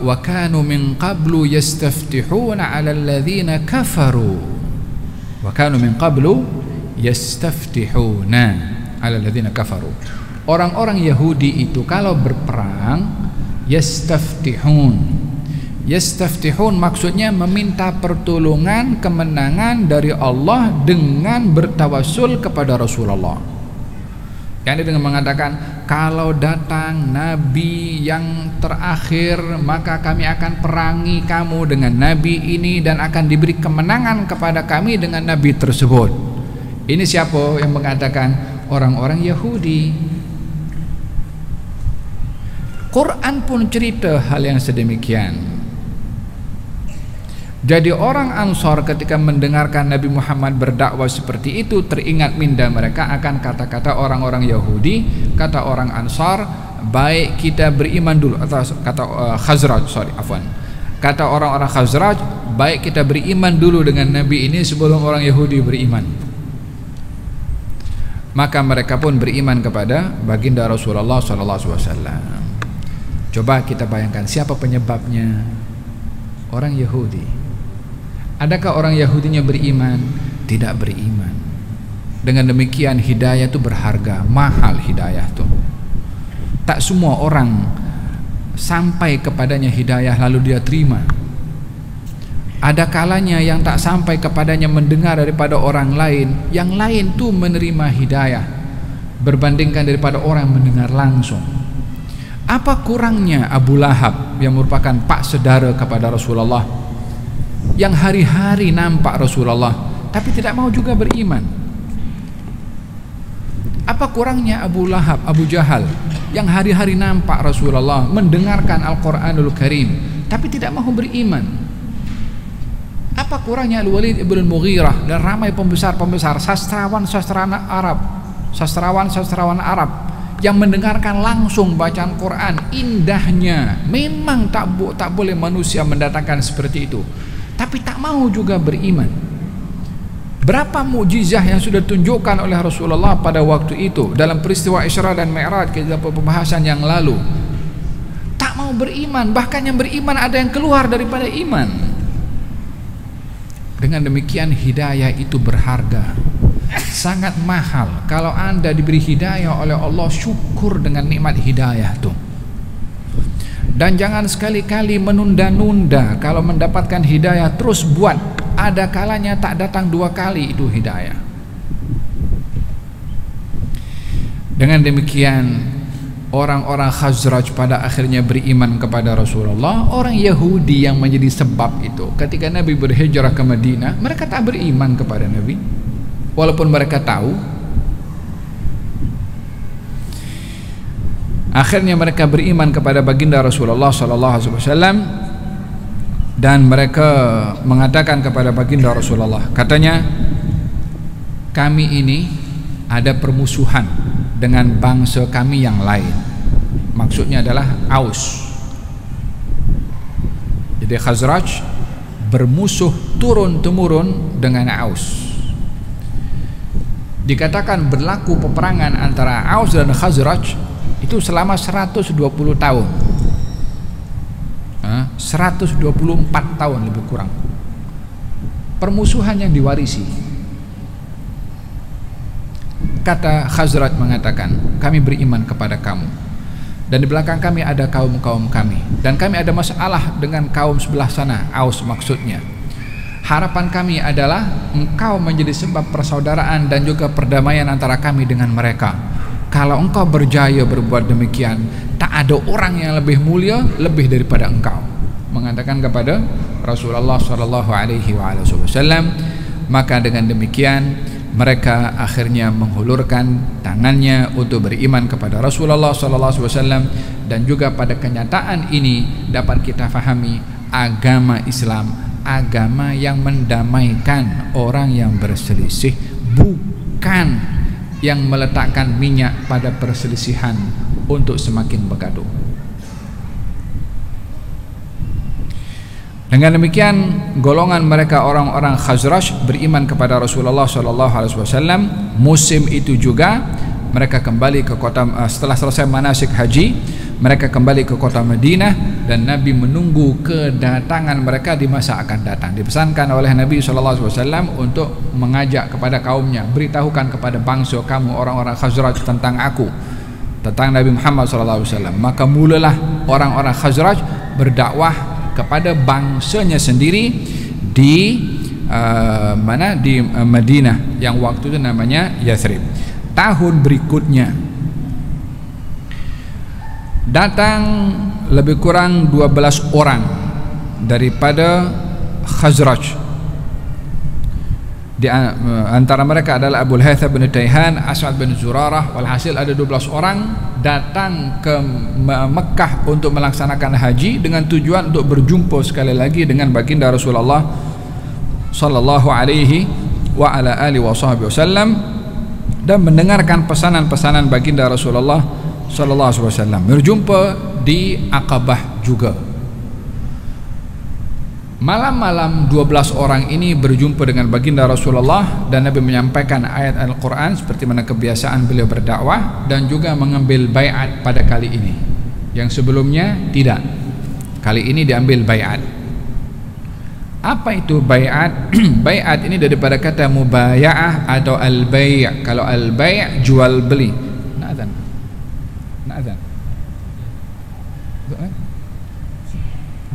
wa kanu min qablu yastaftihuna 'ala alladhina kafaru. Wa kanu min qablu yastaftihuna 'ala alladhina kafaru. Orang-orang Yahudi itu kalau berperang yastaftihun. Yastaftihun maksudnya meminta pertolongan, kemenangan dari Allah dengan bertawassul kepada Rasulullah. Yang dengan mengatakan kalau datang nabi yang terakhir maka kami akan perangi kamu dengan nabi ini dan akan diberi kemenangan kepada kami dengan nabi tersebut. Ini siapa yang mengatakan? Orang-orang Yahudi. Quran pun cerita hal yang sedemikian. Jadi orang Ansar ketika mendengarkan Nabi Muhammad berdakwah seperti itu teringat minda mereka akan kata-kata orang-orang Yahudi. Kata orang Ansar, baik kita beriman dulu, atau kata Khazraj, kata orang-orang Khazraj, baik kita beriman dulu dengan Nabi ini sebelum orang Yahudi beriman. Maka mereka pun beriman kepada baginda Rasulullah SAW. Coba kita bayangkan siapa penyebabnya? Orang Yahudi. Adakah orang Yahudinya beriman? Tidak beriman. Dengan demikian hidayah itu berharga, mahal hidayah itu. Tak semua orang sampai kepadanya hidayah lalu dia terima. Ada kalanya yang tak sampai kepadanya mendengar daripada orang lain, yang lain tu menerima hidayah berbandingkan daripada orang mendengar langsung. Apa kurangnya Abu Lahab yang merupakan pak saudara kepada Rasulullah, yang hari-hari nampak Rasulullah tapi tidak mau juga beriman? Apa kurangnya Abu Lahab, Abu Jahal yang hari-hari nampak Rasulullah, mendengarkan Al-Quranul Karim tapi tidak mau beriman? Apa kurangnya Al-Walid ibn Mughirah dan ramai pembesar-pembesar sastrawan-sastrawan Arab yang mendengarkan langsung bacaan Quran, indahnya. Memang tak boleh manusia mendatangkan seperti itu, tapi tak mau juga beriman. Berapa mukjizah yang sudah ditunjukkan oleh Rasulullah pada waktu itu dalam peristiwa Isra dan Mi'raj, kita pembahasan yang lalu. Tak mau beriman, bahkan yang beriman ada yang keluar daripada iman. Dengan demikian hidayah itu berharga, sangat mahal. Kalau anda diberi hidayah oleh Allah, syukur dengan nikmat hidayah itu. Dan jangan sekali-kali menunda-nunda. Kalau mendapatkan hidayah terus buat. Ada kalanya tak datang dua kali itu hidayah. Dengan demikian orang-orang Khazraj pada akhirnya beriman kepada Rasulullah. Orang Yahudi yang menjadi sebab itu, ketika Nabi berhijrah ke Madinah, mereka tak beriman kepada Nabi walaupun mereka tahu. Akhirnya mereka beriman kepada baginda Rasulullah SAW, dan mereka mengatakan kepada baginda Rasulullah, katanya, kami ini ada permusuhan dengan bangsa kami yang lain. Maksudnya adalah Aus. Jadi Khazraj bermusuh turun-temurun dengan Aus. Dikatakan berlaku peperangan antara Aus dan Khazraj itu selama 120 tahun. 124 tahun lebih kurang. Permusuhan yang diwarisi. Kata Khazraj mengatakan, kami beriman kepada kamu, dan di belakang kami ada kaum-kaum kami, dan kami ada masalah dengan kaum sebelah sana, Aus maksudnya. Harapan kami adalah engkau menjadi sebab persaudaraan dan juga perdamaian antara kami dengan mereka. Kalau engkau berjaya berbuat demikian, tak ada orang yang lebih mulia lebih daripada engkau. Mengatakan kepada Rasulullah SAW. Maka dengan demikian mereka akhirnya menghulurkan tangannya untuk beriman kepada Rasulullah SAW. Dan juga pada kenyataan ini dapat kita fahami agama Islam, agama yang mendamaikan orang yang berselisih, bukan yang meletakkan minyak pada perselisihan untuk semakin bergaduh. Dengan demikian golongan mereka orang-orang Khazraj beriman kepada Rasulullah SAW. Musim itu juga mereka kembali ke kota, setelah selesai manasik haji, mereka kembali ke kota Madinah, dan Nabi menunggu kedatangan mereka di masa akan datang. Dipesankan oleh Nabi SAW untuk mengajak kepada kaumnya, beritahukan kepada bangsa kamu orang-orang Khazraj tentang aku, tentang Nabi Muhammad SAW. Maka mulalah orang-orang Khazraj berdakwah kepada bangsanya sendiri di Madinah yang waktu itu namanya Yathrib. Tahun berikutnya datang lebih kurang 12 orang daripada Khazraj. Di antara mereka adalah Abu Haytham bin Tayhan, As'ad bin Zurarah. Walhasil ada 12 orang datang ke Mekah untuk melaksanakan haji dengan tujuan untuk berjumpa sekali lagi dengan baginda Rasulullah sallallahu alaihi wa ala alihi wasallam dan mendengarkan pesanan-pesanan baginda Rasulullah sallallahu alaihi wasallam. Berjumpa di Aqabah juga. Malam-malam 12 orang ini berjumpa dengan baginda Rasulullah, dan Nabi menyampaikan ayat Al-Quran seperti mana kebiasaan beliau berdakwah, dan juga mengambil baiat pada kali ini. Yang sebelumnya tidak. Kali ini diambil baiat. Apa itu baiat? Baiat ini daripada kata mubaya'ah atau al-bai'. Kalau al-bai' jual beli. Na'adhan.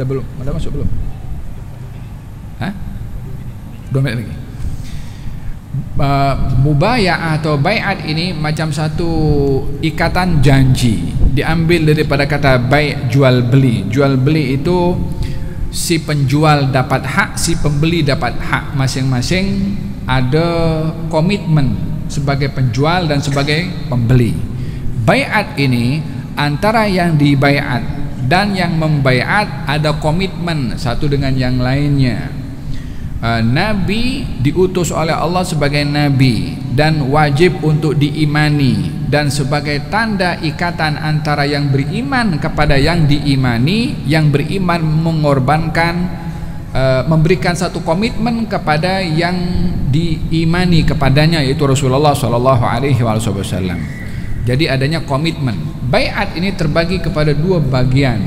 Udah belum? Udah masuk belum? Hah? 2 menit lagi. Mubaya'ah atau bai'at ini macam satu ikatan janji, diambil daripada kata bai', jual beli. Jual beli itu si penjual dapat hak, si pembeli dapat hak, masing-masing ada komitmen sebagai penjual dan sebagai pembeli. Bai'at ini antara yang dibai'at dan yang membai'at ada komitmen satu dengan yang lainnya. Nabi diutus oleh Allah sebagai nabi dan wajib untuk diimani, dan sebagai tanda ikatan antara yang beriman kepada yang diimani, yang beriman mengorbankan, memberikan satu komitmen kepada yang diimani kepadanya, yaitu Rasulullah SAW. Jadi adanya komitmen. Bai'at ini terbagi kepada 2 bagian.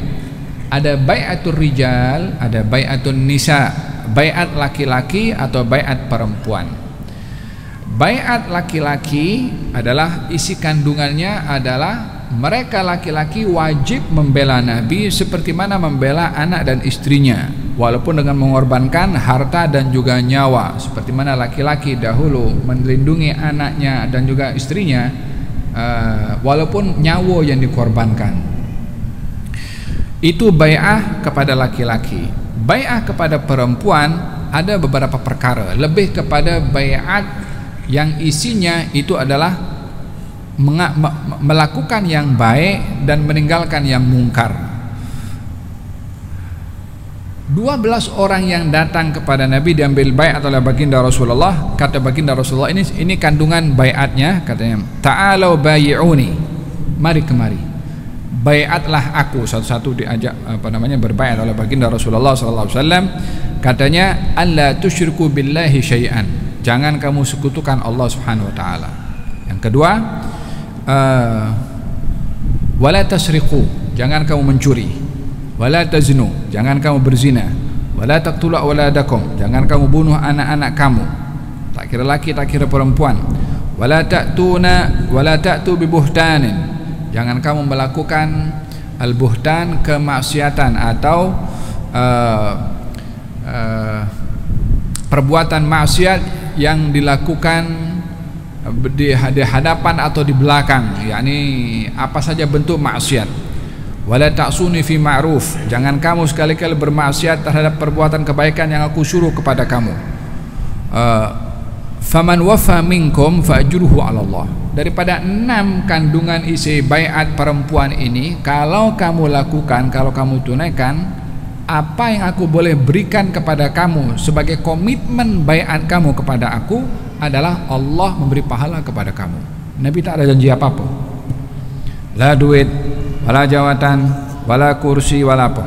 Ada bai'atul rijal, ada bai'atul nisa. Bai'at laki-laki atau bai'at perempuan. Bai'at laki-laki adalah isi kandungannya adalah mereka laki-laki wajib membela Nabi seperti mana membela anak dan istrinya, walaupun dengan mengorbankan harta dan juga nyawa. Seperti mana laki-laki dahulu melindungi anaknya dan juga istrinya, walaupun nyawa yang dikorbankan. Itu bai'ah kepada laki-laki. Bai'ah kepada perempuan ada beberapa perkara, lebih kepada bai'at yang isinya itu adalah melakukan yang baik dan meninggalkan yang mungkar. 12 orang yang datang kepada Nabi diambil bai'at oleh baginda Rasulullah. Kata baginda Rasulullah, ini kandungan bai'atnya, katanya, ta'alau bayi'uni, mari kemari, bai'atlah aku. Satu-satu diajak berbaiat oleh baginda Rasulullah SAW. Katanya, alla tusyriku billahi syai'an, jangan kamu sekutukan Allah Subhanahu wa taala. Yang kedua, wala tasriqu, jangan kamu mencuri. Wala taznu, jangan kamu berzina. Wala taqtulu awladakum, jangan kamu bunuh anak-anak kamu, tak kira laki tak kira perempuan. Wala ta'tu bi buhtanin, jangan kamu melakukan al-buhtan, kemaksiatan atau perbuatan maksiat yang dilakukan di hadapan atau di belakang, yakni apa saja bentuk maksiat. Wala ta'suni fi ma'ruf, jangan kamu sekali-kali bermaksiat terhadap perbuatan kebaikan yang aku suruh kepada kamu. Faman wafa minkum fa'ajruhu 'ala Allah. Daripada 6 kandungan isi bai'at perempuan ini, kalau kamu lakukan, kalau kamu tunaikan, apa yang aku boleh berikan kepada kamu sebagai komitmen bai'at kamu kepada aku adalah Allah memberi pahala kepada kamu. Nabi tak ada janji apa-apa, la duit, wala jawatan, wala kursi, wala apa.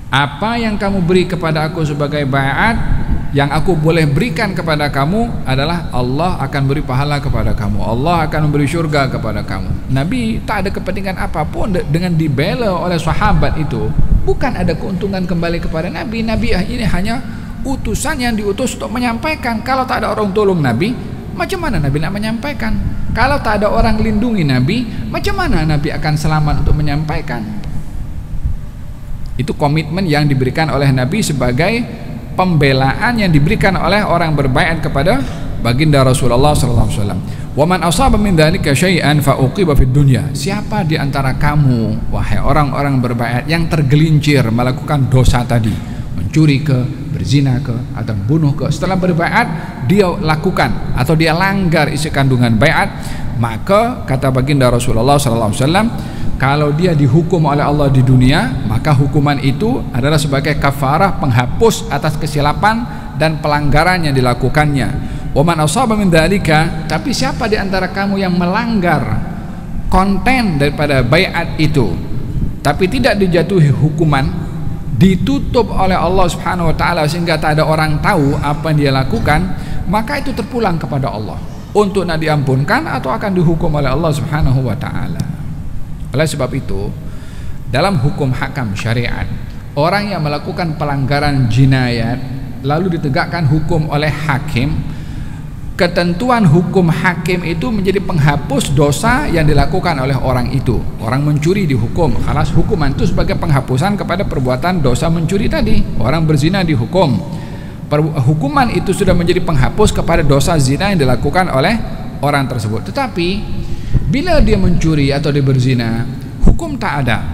Apa yang kamu beri kepada aku sebagai bai'at, yang aku boleh berikan kepada kamu adalah Allah akan beri pahala kepada kamu, Allah akan memberi syurga kepada kamu. Nabi tak ada kepentingan apapun dengan dibela oleh sahabat itu. Bukan ada keuntungan kembali kepada Nabi. Nabi ini hanya utusan yang diutus untuk menyampaikan. Kalau tak ada orang tolong Nabi, macam mana Nabi nak menyampaikan? Kalau tak ada orang lindungi Nabi, macam mana Nabi akan selamat untuk menyampaikan? Itu komitmen yang diberikan oleh Nabi sebagai pembelaan yang diberikan oleh orang berbaiat kepada baginda Rasulullah SAW. Wa man asaba min dzalika syai'an fa uqiba fid dunya. Siapa di antara kamu wahai orang-orang berbaiat yang tergelincir melakukan dosa tadi, mencuri ke, berzina ke, atau membunuh ke, setelah berbaiat dia lakukan atau dia langgar isi kandungan baiat, maka kata baginda Rasulullah SAW, kalau dia dihukum oleh Allah di dunia, maka hukuman itu adalah sebagai kafarah, penghapus atas kesilapan dan pelanggaran yang dilakukannya. Wa man asaba min dzalika, tapi siapa di antara kamu yang melanggar konten daripada baiat itu tapi tidak dijatuhi hukuman, ditutup oleh Allah Subhanahu wa taala sehingga tak ada orang tahu apa yang dia lakukan, maka itu terpulang kepada Allah untuk nak diampunkan atau akan dihukum oleh Allah Subhanahu wa taala. Oleh sebab itu, dalam hukum hakam syariat, orang yang melakukan pelanggaran jinayat lalu ditegakkan hukum oleh hakim, ketentuan hukum hakim itu menjadi penghapus dosa yang dilakukan oleh orang itu. Orang mencuri dihukum, khalas hukuman itu sebagai penghapusan kepada perbuatan dosa mencuri tadi. Orang berzina dihukum, hukuman itu sudah menjadi penghapus kepada dosa zina yang dilakukan oleh orang tersebut. Tetapi bila dia mencuri atau dia berzina, hukum tak ada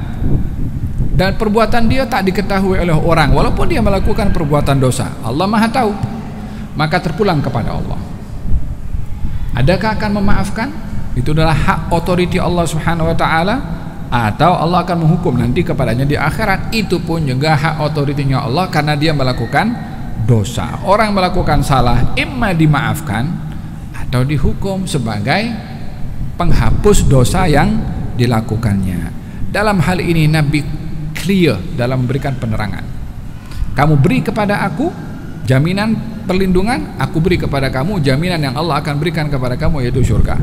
dan perbuatan dia tak diketahui oleh orang, walaupun dia melakukan perbuatan dosa. Allah Maha tahu, maka terpulang kepada Allah. Adakah akan memaafkan? Itu adalah hak otoriti Allah Subhanahu wa taala, atau Allah akan menghukum nanti kepadanya di akhirat. Itu pun juga hak otoritinya Allah karena dia melakukan dosa. Orang melakukan salah imma dimaafkan atau dihukum sebagai penghapus dosa yang dilakukannya. Dalam hal ini Nabi clear dalam memberikan penerangan. Kamu beri kepada aku jaminan perlindungan, aku beri kepada kamu jaminan yang Allah akan berikan kepada kamu, yaitu surga.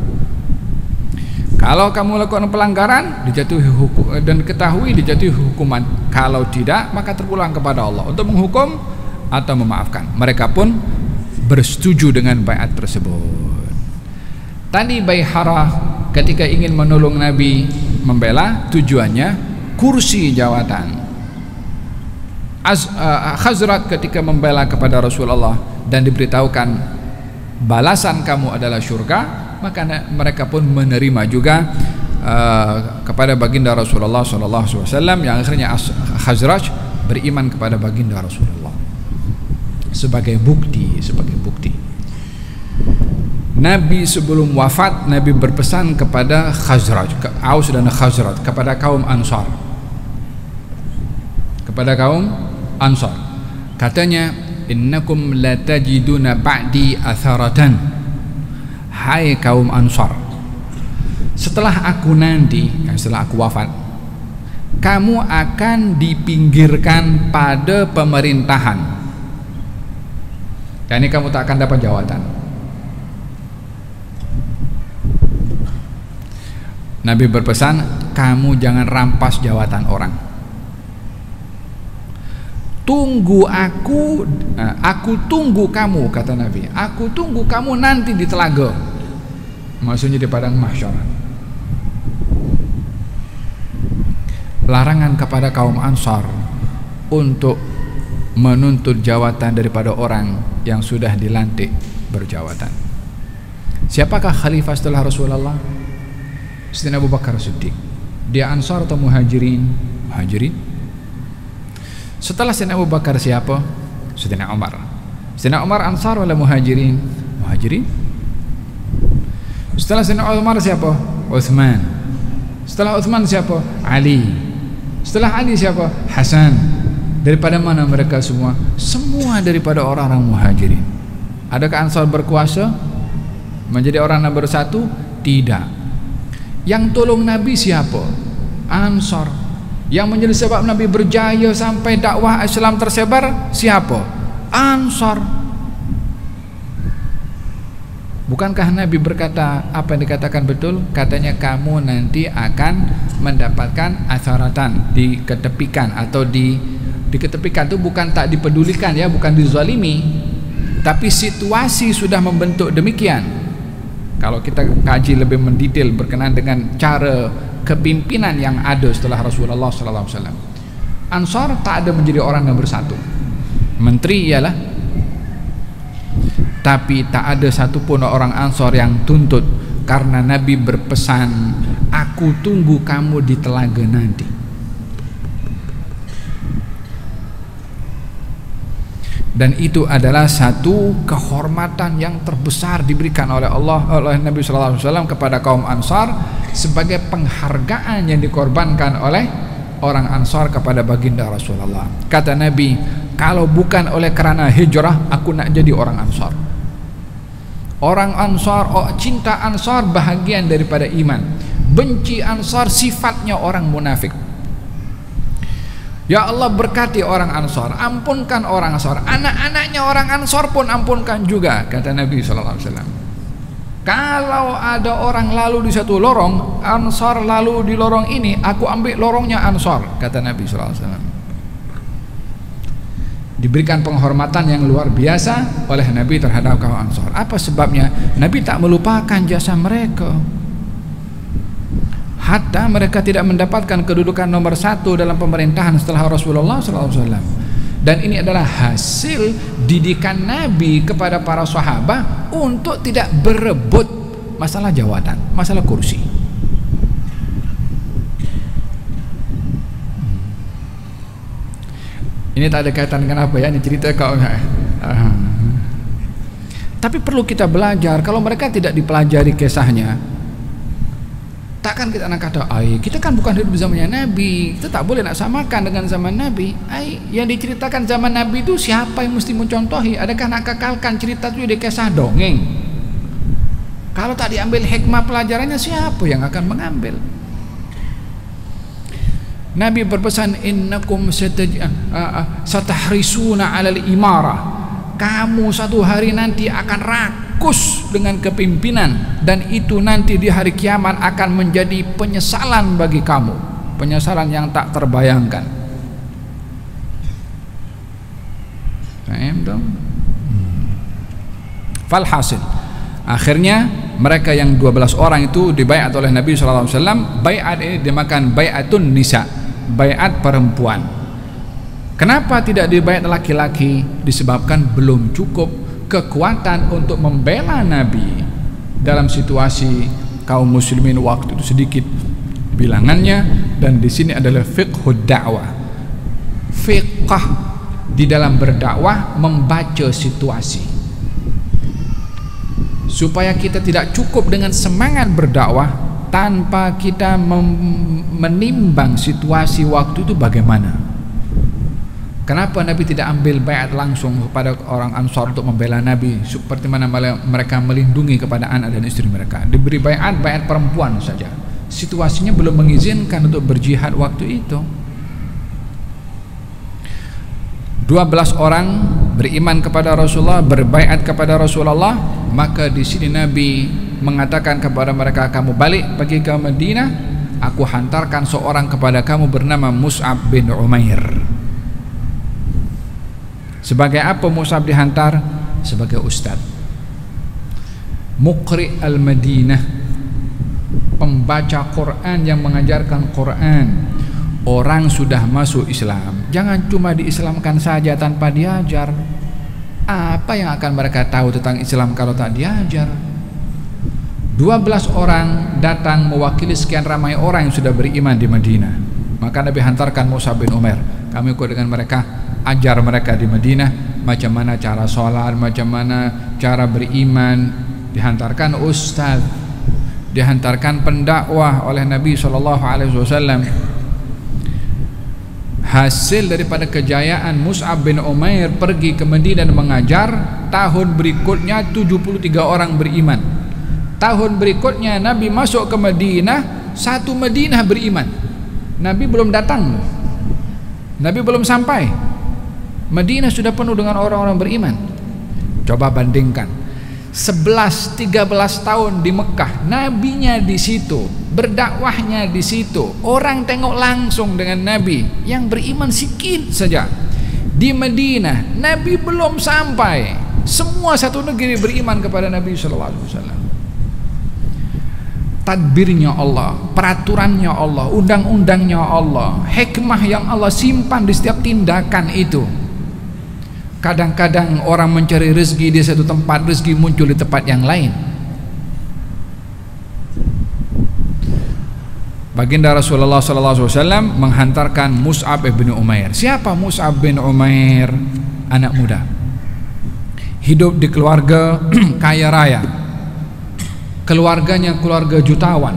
Kalau kamu lakukan pelanggaran, dijatuhi hukum dan ketahui dijatuhi hukuman. Kalau tidak, maka terpulang kepada Allah untuk menghukum atau memaafkan. Mereka pun bersetuju dengan baiat tersebut. Tadi Baihara ketika ingin menolong Nabi membela, tujuannya kursi jawatan. Khazraj ketika membela kepada Rasulullah dan diberitahukan balasan kamu adalah surga, maka mereka pun menerima juga kepada baginda Rasulullah SAW, yang akhirnya Khazraj beriman kepada baginda Rasulullah sebagai bukti. Nabi sebelum wafat, Nabi berpesan kepada Khazraj, Aus dan Khazraj, kepada kaum Ansar, katanya, innakum la tajiduna ba'di atharatan. Hai kaum Ansar, setelah aku nanti, setelah aku wafat, kamu akan dipinggirkan pada pemerintahan. Dan ini kamu tak akan dapat jawatan. Nabi berpesan, kamu jangan rampas jawatan orang. Tunggu aku tunggu kamu, kata Nabi. Aku tunggu kamu nanti di telaga, maksudnya di padang mahsyar. Larangan kepada kaum Ansar untuk menuntut jawatan daripada orang yang sudah dilantik berjawatan. Siapakah khalifah setelah Rasulullah? Sayyidina Abu Bakar Siddiq. Dia Ansar atau Muhajirin? Muhajirin. Setelah Sayyidina Abu Bakar siapa? Sayyidina Umar. Sayyidina Umar Ansar wala Muhajirin? Muhajirin. Setelah Sayyidina Umar siapa? Uthman. Setelah Uthman siapa? Ali. Setelah Ali siapa? Hasan. Daripada mana mereka semua? Semua daripada orang-orang Muhajirin. Adakah Ansar berkuasa menjadi orang nomor satu? Tidak. Yang tolong Nabi siapa? Ansar. Yang menjadi sebab Nabi berjaya sampai dakwah Islam tersebar siapa? Ansar. Bukankah Nabi berkata apa yang dikatakan betul? Katanya kamu nanti akan mendapatkan atharatan, diketepikan atau diketepikan itu bukan tak dipedulikan ya, bukan dizalimi, tapi situasi sudah membentuk demikian. Kalau kita kaji lebih mendetail berkenaan dengan cara kepimpinan yang ada setelah Rasulullah SAW, Ansar tak ada menjadi orang nomor satu. Menteri ialah, tapi tak ada satupun orang Ansar yang tuntut, karena Nabi berpesan, aku tunggu kamu di telaga nanti. Dan itu adalah satu kehormatan yang terbesar diberikan oleh Allah, oleh Nabi SAW kepada kaum Ansar, sebagai penghargaan yang dikorbankan oleh orang Ansar kepada baginda Rasulullah. Kata Nabi, kalau bukan oleh kerana hijrah, aku nak jadi orang Ansar. Orang Ansar, cinta Ansar bahagian daripada iman. Benci Ansar sifatnya orang munafik. Ya Allah berkati orang Ansar, ampunkan orang Ansar, anak-anaknya orang Ansar pun ampunkan juga, kata Nabi SAW. Kalau ada orang lalu di satu lorong, Ansar lalu di lorong ini, aku ambil lorongnya Ansar, kata Nabi SAW. diberikan penghormatan yang luar biasa oleh Nabi terhadap kaum Ansar. Apa sebabnya? Nabi tak melupakan jasa mereka, hatta mereka tidak mendapatkan kedudukan nomor 1 dalam pemerintahan setelah Rasulullah SAW. Dan ini adalah hasil didikan Nabi kepada para sahabat untuk tidak berebut masalah jawatan, masalah kursi. Ini tak ada kaitan dengan apa ya, ini cerita kau enggak? Tapi perlu kita belajar. Kalau mereka tidak dipelajari kisahnya, takkan kita nak kata, kita kan bukan hidup zamannya Nabi, kita tak boleh nak samakan dengan zaman Nabi. Yang diceritakan zaman Nabi itu siapa yang mesti mencontohi? Adakah nak kekalkan cerita itu di kisah dongeng? Kalau tak diambil hikmah pelajarannya, siapa yang akan mengambil? Nabi berpesan, innakum satahrisuna 'alal imarah. Kamu satu hari nanti akan rakus dengan kepimpinan, dan itu nanti di hari kiamat akan menjadi penyesalan bagi kamu, penyesalan yang tak terbayangkan. Paham dong? Falhasil, akhirnya mereka yang 12 orang itu dibaiat oleh Nabi SAW. Baiat ini dimakan baiatun nisa, baiat perempuan. Kenapa tidak dibaiat laki-laki? Disebabkan belum cukup kekuatan untuk membela Nabi dalam situasi kaum muslimin waktu itu sedikit bilangannya. Dan di sini adalah fiqhud da'wah, fiqh di dalam berdakwah, membaca situasi, supaya kita tidak cukup dengan semangat berdakwah tanpa kita menimbang situasi waktu itu bagaimana. Kenapa Nabi tidak ambil baiat langsung kepada orang Ansar untuk membela Nabi, seperti mana mereka melindungi kepada anak dan istri mereka? Diberi baiat perempuan saja. Situasinya belum mengizinkan untuk berjihad waktu itu. 12 orang beriman kepada Rasulullah, berbaiat kepada Rasulullah. Maka di sini Nabi mengatakan kepada mereka, kamu balik pergi ke Madinah, aku hantarkan seorang kepada kamu bernama Mus'ab bin Umair. Sebagai apa Mus'ab dihantar? Sebagai ustaz, Muqri al-Madinah, pembaca Quran yang mengajarkan Quran. Orang sudah masuk Islam, jangan cuma diislamkan saja tanpa diajar. Apa yang akan mereka tahu tentang Islam kalau tak diajar? 12 orang datang mewakili sekian ramai orang yang sudah beriman di Madinah. Maka Nabi hantarkan Mus'ab bin Umair, kami ikut dengan mereka, ajar mereka di Madinah macam mana cara sholat, macam mana cara beriman. Dihantarkan ustaz, dihantarkan pendakwah oleh Nabi SAW. Hasil daripada kejayaan Mus'ab bin Umair pergi ke Madinah dan mengajar, tahun berikutnya 73 orang beriman. Tahun berikutnya Nabi masuk ke Madinah, satu Madinah beriman. Nabi belum datang, Nabi belum sampai, Madinah sudah penuh dengan orang-orang beriman. Coba bandingkan, 11-13 tahun di Mekah, nabinya di situ, berdakwahnya di situ, orang tengok langsung dengan Nabi, yang beriman sikit saja. Di Madinah Nabi belum sampai, semua satu negeri beriman kepada Nabi SAW. Tadbirnya Allah, peraturannya Allah, undang-undangnya Allah, hikmah yang Allah simpan di setiap tindakan itu. Kadang-kadang orang mencari rezeki di satu tempat, rezeki muncul di tempat yang lain. Baginda Rasulullah SAW menghantarkan Mus'ab bin Umair. Siapa Mus'ab bin Umair? Anak muda, hidup di keluarga kaya raya, keluarganya keluarga jutawan.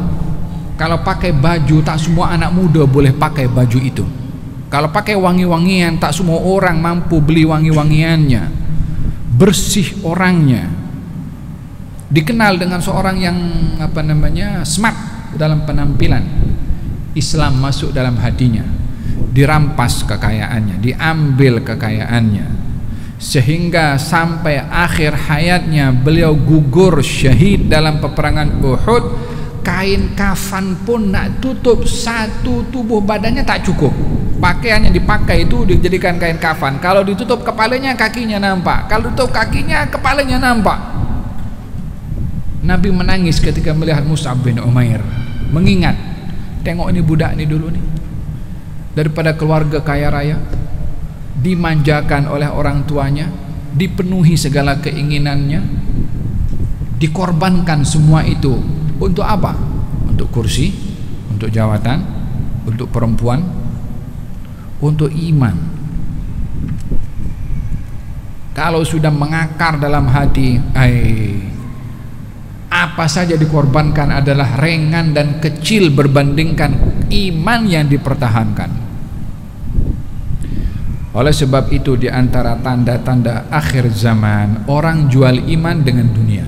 Kalau pakai baju, tak semua anak muda boleh pakai baju itu. Kalau pakai wangi-wangian, tak semua orang mampu beli wangi-wangiannya. Bersih orangnya, dikenal dengan seorang yang smart dalam penampilan. Islam masuk dalam hatinya, dirampas kekayaannya, diambil kekayaannya, sehingga sampai akhir hayatnya beliau gugur syahid dalam peperangan Uhud. Kain kafan pun nak tutup satu tubuh badannya tak cukup. pakaian yang dipakai itu dijadikan kain kafan. Kalau ditutup kepalanya, kakinya nampak. Kalau ditutup kakinya, kepalanya nampak. Nabi menangis ketika melihat Mus'ab bin Umair. Mengingat, tengok ini budak ini dulu nih, daripada keluarga kaya raya, dimanjakan oleh orang tuanya, dipenuhi segala keinginannya, dikorbankan semua itu untuk apa? Untuk kursi, untuk jawatan, untuk perempuan, untuk iman. Kalau sudah mengakar dalam hati, apa saja dikorbankan adalah ringan dan kecil berbandingkan iman yang dipertahankan. Oleh sebab itu, di antara tanda-tanda akhir zaman, orang jual iman dengan dunia.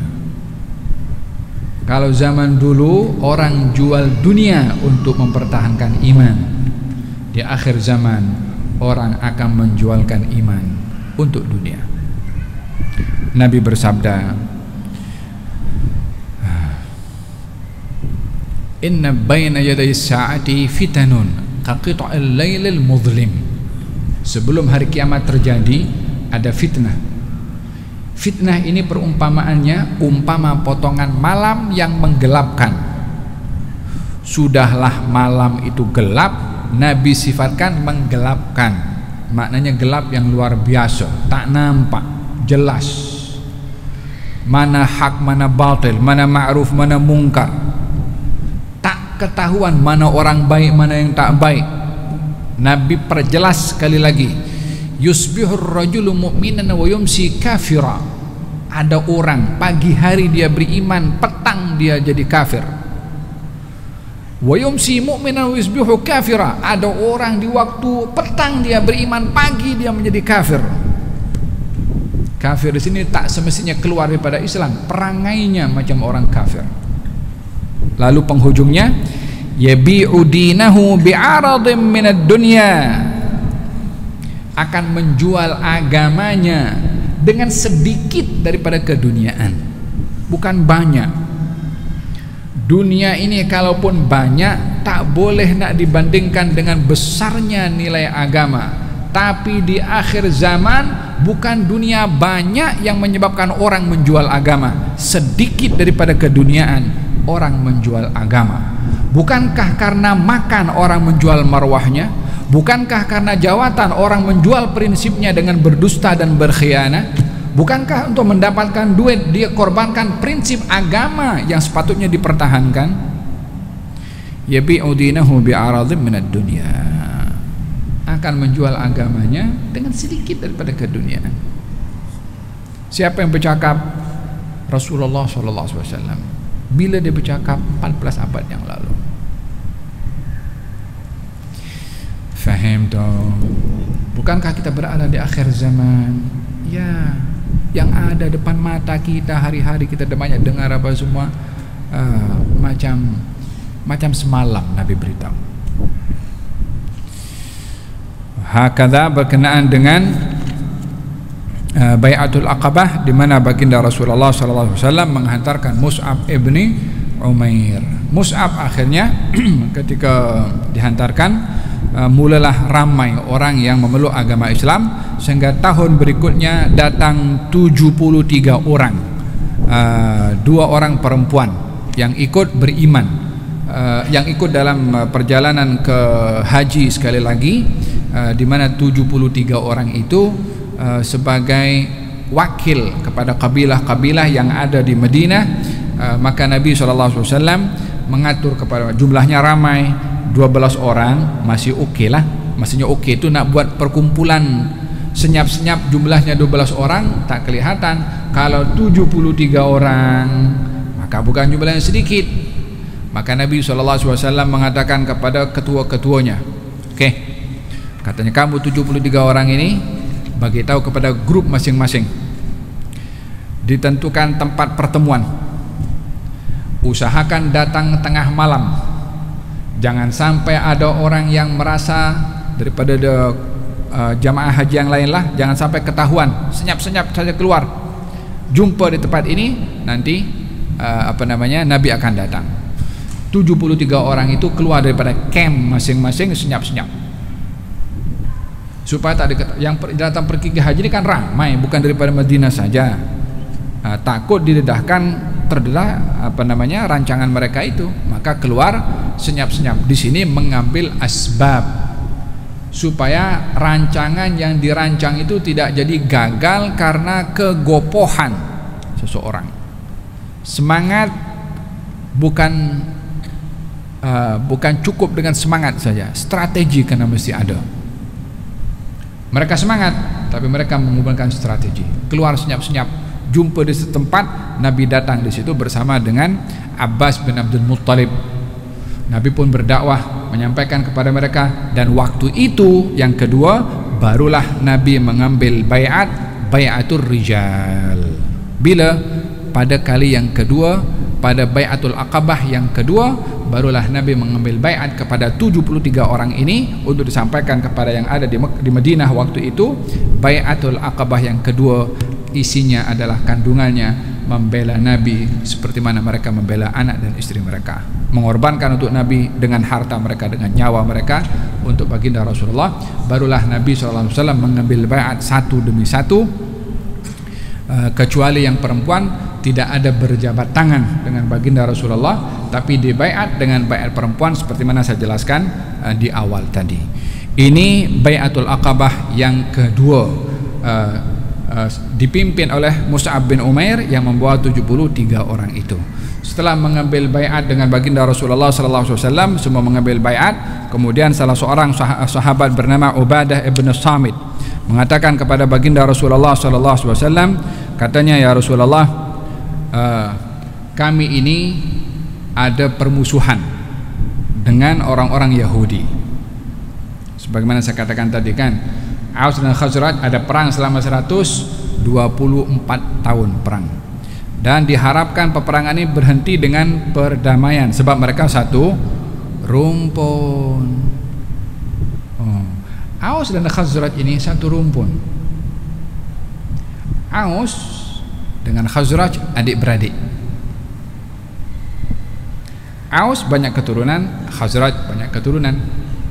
Kalau zaman dulu orang jual dunia untuk mempertahankan iman, di akhir zaman orang akan menjualkan iman untuk dunia. Nabi bersabda, inna baina yaday sa'ati fitanun kaqita'il lailil mudlim. Sebelum hari kiamat terjadi ada fitnah. Fitnah ini perumpamaannya umpama potongan malam yang menggelapkan. Sudahlah malam itu gelap, Nabi sifatkan menggelapkan. Maknanya gelap yang luar biasa, tak nampak jelas mana hak, mana batil, mana ma'ruf, mana mungkar. Tak ketahuan mana orang baik, mana yang tak baik. Nabi perjelas sekali lagi, yusbihur rajulu mu'minan wa yumsi kafira. Ada orang pagi hari dia beriman, petang dia jadi kafir. Wa yumsi mu'minan wa yusbihu kafira. Ada orang di waktu petang dia beriman, pagi dia menjadi kafir. Kafir di sini tak semestinya keluar daripada Islam, perangainya macam orang kafir. Lalu penghujungnya, yabi'u dinahu bi'aradin minad dunya, akan menjual agamanya dengan sedikit daripada keduniaan, bukan banyak. Dunia ini kalaupun banyak, tak boleh nak dibandingkan dengan besarnya nilai agama. Tapi di akhir zaman, bukan dunia banyak yang menyebabkan orang menjual agama, sedikit daripada keduniaan orang menjual agama. Bukankah karena makan orang menjual marwahnya? Bukankah karena jawatan orang menjual prinsipnya dengan berdusta dan berkhianat? Bukankah untuk mendapatkan duit dia korbankan prinsip agama yang sepatutnya dipertahankan? Yabi'u dinahu bi'aradhin minad dunya, akan menjual agamanya dengan sedikit daripada keduniaan. Siapa yang bercakap? Rasulullah SAW. Bila dia bercakap 14 abad yang lalu. Faham dong? Bukankah kita berada di akhir zaman? Ya, yang ada depan mata kita hari-hari kita banyak dengar apa semua, macam semalam Nabi beritahu. Hakadha berkenaan dengan Bai'atul Aqabah, di mana baginda Rasulullah SAW menghantarkan Mus'ab ibni Umair. Mus'ab akhirnya ketika dihantarkan, mulalah ramai orang yang memeluk agama Islam, sehingga tahun berikutnya datang 73 orang, 2 orang perempuan yang ikut beriman, yang ikut dalam perjalanan ke haji sekali lagi, di mana 73 orang itu sebagai wakil kepada kabilah-kabilah yang ada di Madinah. Maka Nabi SAW mengatur kepada jumlahnya ramai, 12 orang masih oke lah. Maksudnya oke itu nak buat perkumpulan senyap-senyap, jumlahnya 12 orang tak kelihatan. Kalau 73 orang maka bukan jumlahnya sedikit. Maka Nabi SAW mengatakan kepada ketua-ketuanya, oke, katanya kamu 73 orang ini bagi tahu kepada grup masing-masing, ditentukan tempat pertemuan, usahakan datang tengah malam. Jangan sampai ada orang yang merasa daripada jamaah haji yang lain lah, jangan sampai ketahuan, senyap-senyap saja keluar, jumpa di tempat ini, nanti Nabi akan datang. 73 orang itu keluar daripada camp masing-masing, senyap-senyap. supaya tak yang datang pergi ke haji ini kan ramai, bukan daripada Madinah saja. Takut didedahkan terdedah rancangan mereka itu, maka keluar senyap-senyap. Di sini mengambil asbab supaya rancangan yang dirancang itu tidak jadi gagal karena kegopohan seseorang. Semangat bukan cukup dengan semangat saja, strategi karena mesti ada. Mereka semangat, tapi mereka menggunakan strategi. Keluar senyap-senyap, jumpa di setempat, Nabi datang di situ bersama dengan Abbas bin Abdul Muttalib. Nabi pun berdakwah, menyampaikan kepada mereka, dan waktu itu yang kedua barulah Nabi mengambil bai'atul rijal. Bila? Pada kali yang kedua, pada bai'atul Aqabah yang kedua, barulah Nabi mengambil bai'at kepada 73 orang ini untuk disampaikan kepada yang ada di Madinah waktu itu. Bai'atul Aqabah yang kedua isinya adalah kandungannya membela Nabi seperti mana mereka membela anak dan istri mereka, mengorbankan untuk Nabi dengan harta mereka, dengan nyawa mereka untuk baginda Rasulullah. Barulah Nabi SAW mengambil bai'at satu demi satu, kecuali yang perempuan tidak ada berjabat tangan dengan baginda Rasulullah, tapi dibai'at dengan bai'at perempuan seperti mana saya jelaskan di awal tadi. Ini bai'atul Aqabah yang kedua, dipimpin oleh Mus'ab bin Umair yang membawa 73 orang itu. Setelah mengambil bai'at dengan baginda Rasulullah SAW, semua mengambil bai'at. Kemudian salah seorang sahabat bernama Ubadah ibn Samit mengatakan kepada baginda Rasulullah SAW, katanya, ya Rasulullah, kami ini ada permusuhan dengan orang-orang Yahudi. Sebagaimana saya katakan tadi kan, Aus dan Khazraj ada perang selama 124 tahun perang, dan diharapkan peperangan ini berhenti dengan perdamaian sebab mereka satu rumpun. Aus dan Khazraj ini satu rumpun. Aus dengan Khazraj adik-beradik. Aus banyak keturunan, Khazraj banyak keturunan.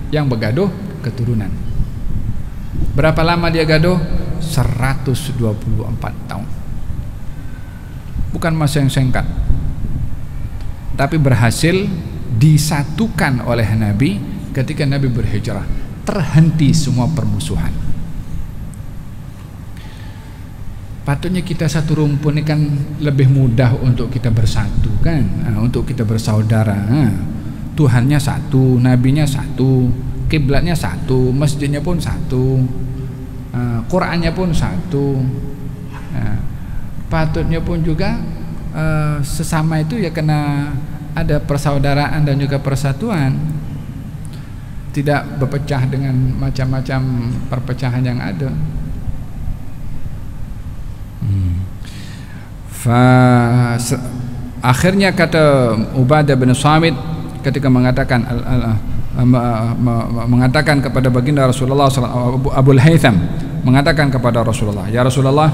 Yang bergaduh keturunan. Berapa lama dia gaduh? 124 tahun. Bukan masa yang singkat, tapi berhasil disatukan oleh Nabi ketika Nabi berhijrah. Terhenti semua permusuhan. Patutnya kita satu rumpun ini kan lebih mudah untuk kita bersatu kan, untuk kita bersaudara. Tuhannya satu, nabinya satu, kiblatnya satu, masjidnya pun satu, Qurannya pun satu. Patutnya pun juga sesama itu ya kena ada persaudaraan dan juga persatuan, tidak berpecah dengan macam-macam perpecahan yang ada. Akhirnya kata Ubadah bin Samit ketika mengatakan kepada baginda Rasulullah, Abul Haytham mengatakan kepada Rasulullah, ya Rasulullah,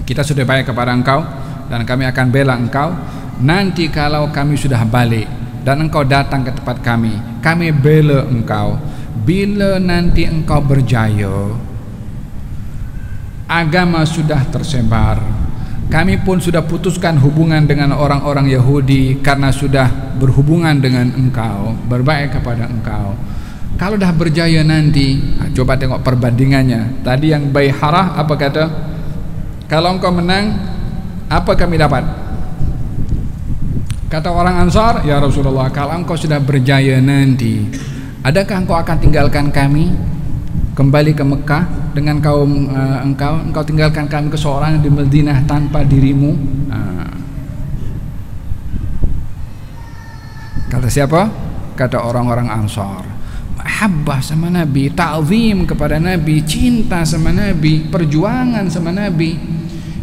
kita sudah baik kepada engkau dan kami akan bela engkau. Nanti kalau kami sudah balik dan engkau datang ke tempat kami bela engkau. Bila nanti engkau berjaya, agama sudah tersebar, kami pun sudah putuskan hubungan dengan orang-orang Yahudi karena sudah berhubungan dengan engkau, berbaik kepada engkau. Kalau dah berjaya nanti, coba tengok perbandingannya. Tadi yang Baiharah apa kata? Kalau engkau menang, apa kami dapat? Kata orang Ansar, ya Rasulullah, kalau engkau sudah berjaya nanti, adakah engkau akan tinggalkan kami kembali ke Mekah dengan kaum engkau tinggalkan kami ke seorang di Madinah tanpa dirimu? Kata siapa? Kata orang-orang Ansar. Mahabbah sama Nabi, ta'zim kepada Nabi, cinta sama Nabi, perjuangan sama Nabi,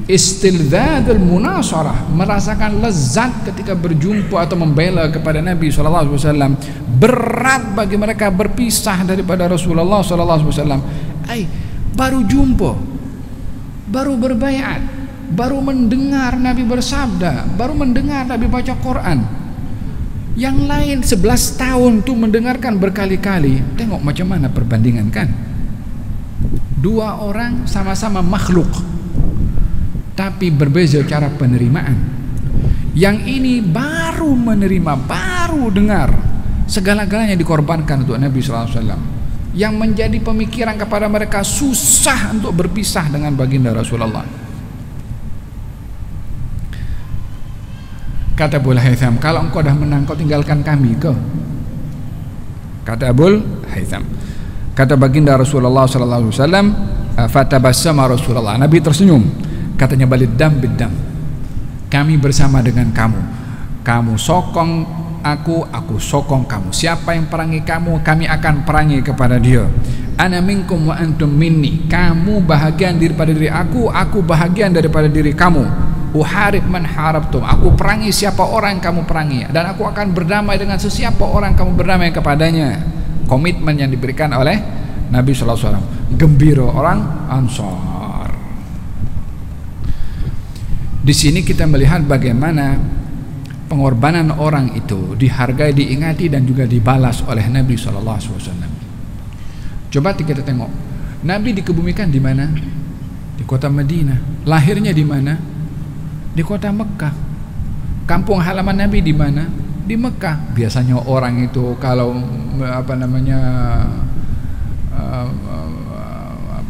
istilzadul munasarah, merasakan lezat ketika berjumpa atau membela kepada Nabi SAW. Berat bagi mereka berpisah daripada Rasulullah SAW. Baru jumpa, baru berbaiat, baru mendengar Nabi bersabda, baru mendengar Nabi baca Quran. Yang lain 11 tahun tuh mendengarkan berkali-kali. Tengok macam mana perbandingan kan. Dua orang sama-sama makhluk, tapi berbeza cara penerimaan. Yang ini baru menerima, baru dengar, segala-galanya dikorbankan untuk Nabi SAW. Yang menjadi pemikiran kepada mereka susah untuk berpisah dengan baginda Rasulullah. Kata Abul Haytham, kalau engkau dah menang, kau tinggalkan kami ke? Kata Abul Haytham. Kata baginda Rasulullah SAW, fatabassama Rasulullah. Nabi tersenyum. Katanya, balid dam bidam. Kami bersama dengan kamu. Kamu sokong aku sokong kamu. Siapa yang perangi kamu, kami akan perangi kepada dia. Ana minkum wa antum minni. Kamu bahagian daripada diri aku bahagian daripada diri kamu. Uharib man harabtum. Aku perangi siapa orang yang kamu perangi, dan aku akan berdamai dengan sesiapa orang kamu berdamai kepadanya. Komitmen yang diberikan oleh Nabi SAW. Gembira orang Ansar. Di sini kita melihat bagaimana pengorbanan orang itu dihargai, diingati, dan juga dibalas oleh Nabi SAW. Coba kita tengok, Nabi dikebumikan di mana? Di kota Madinah. Lahirnya di mana? Di kota Mekah. Kampung halaman Nabi di mana? Di Mekah. Biasanya orang itu kalau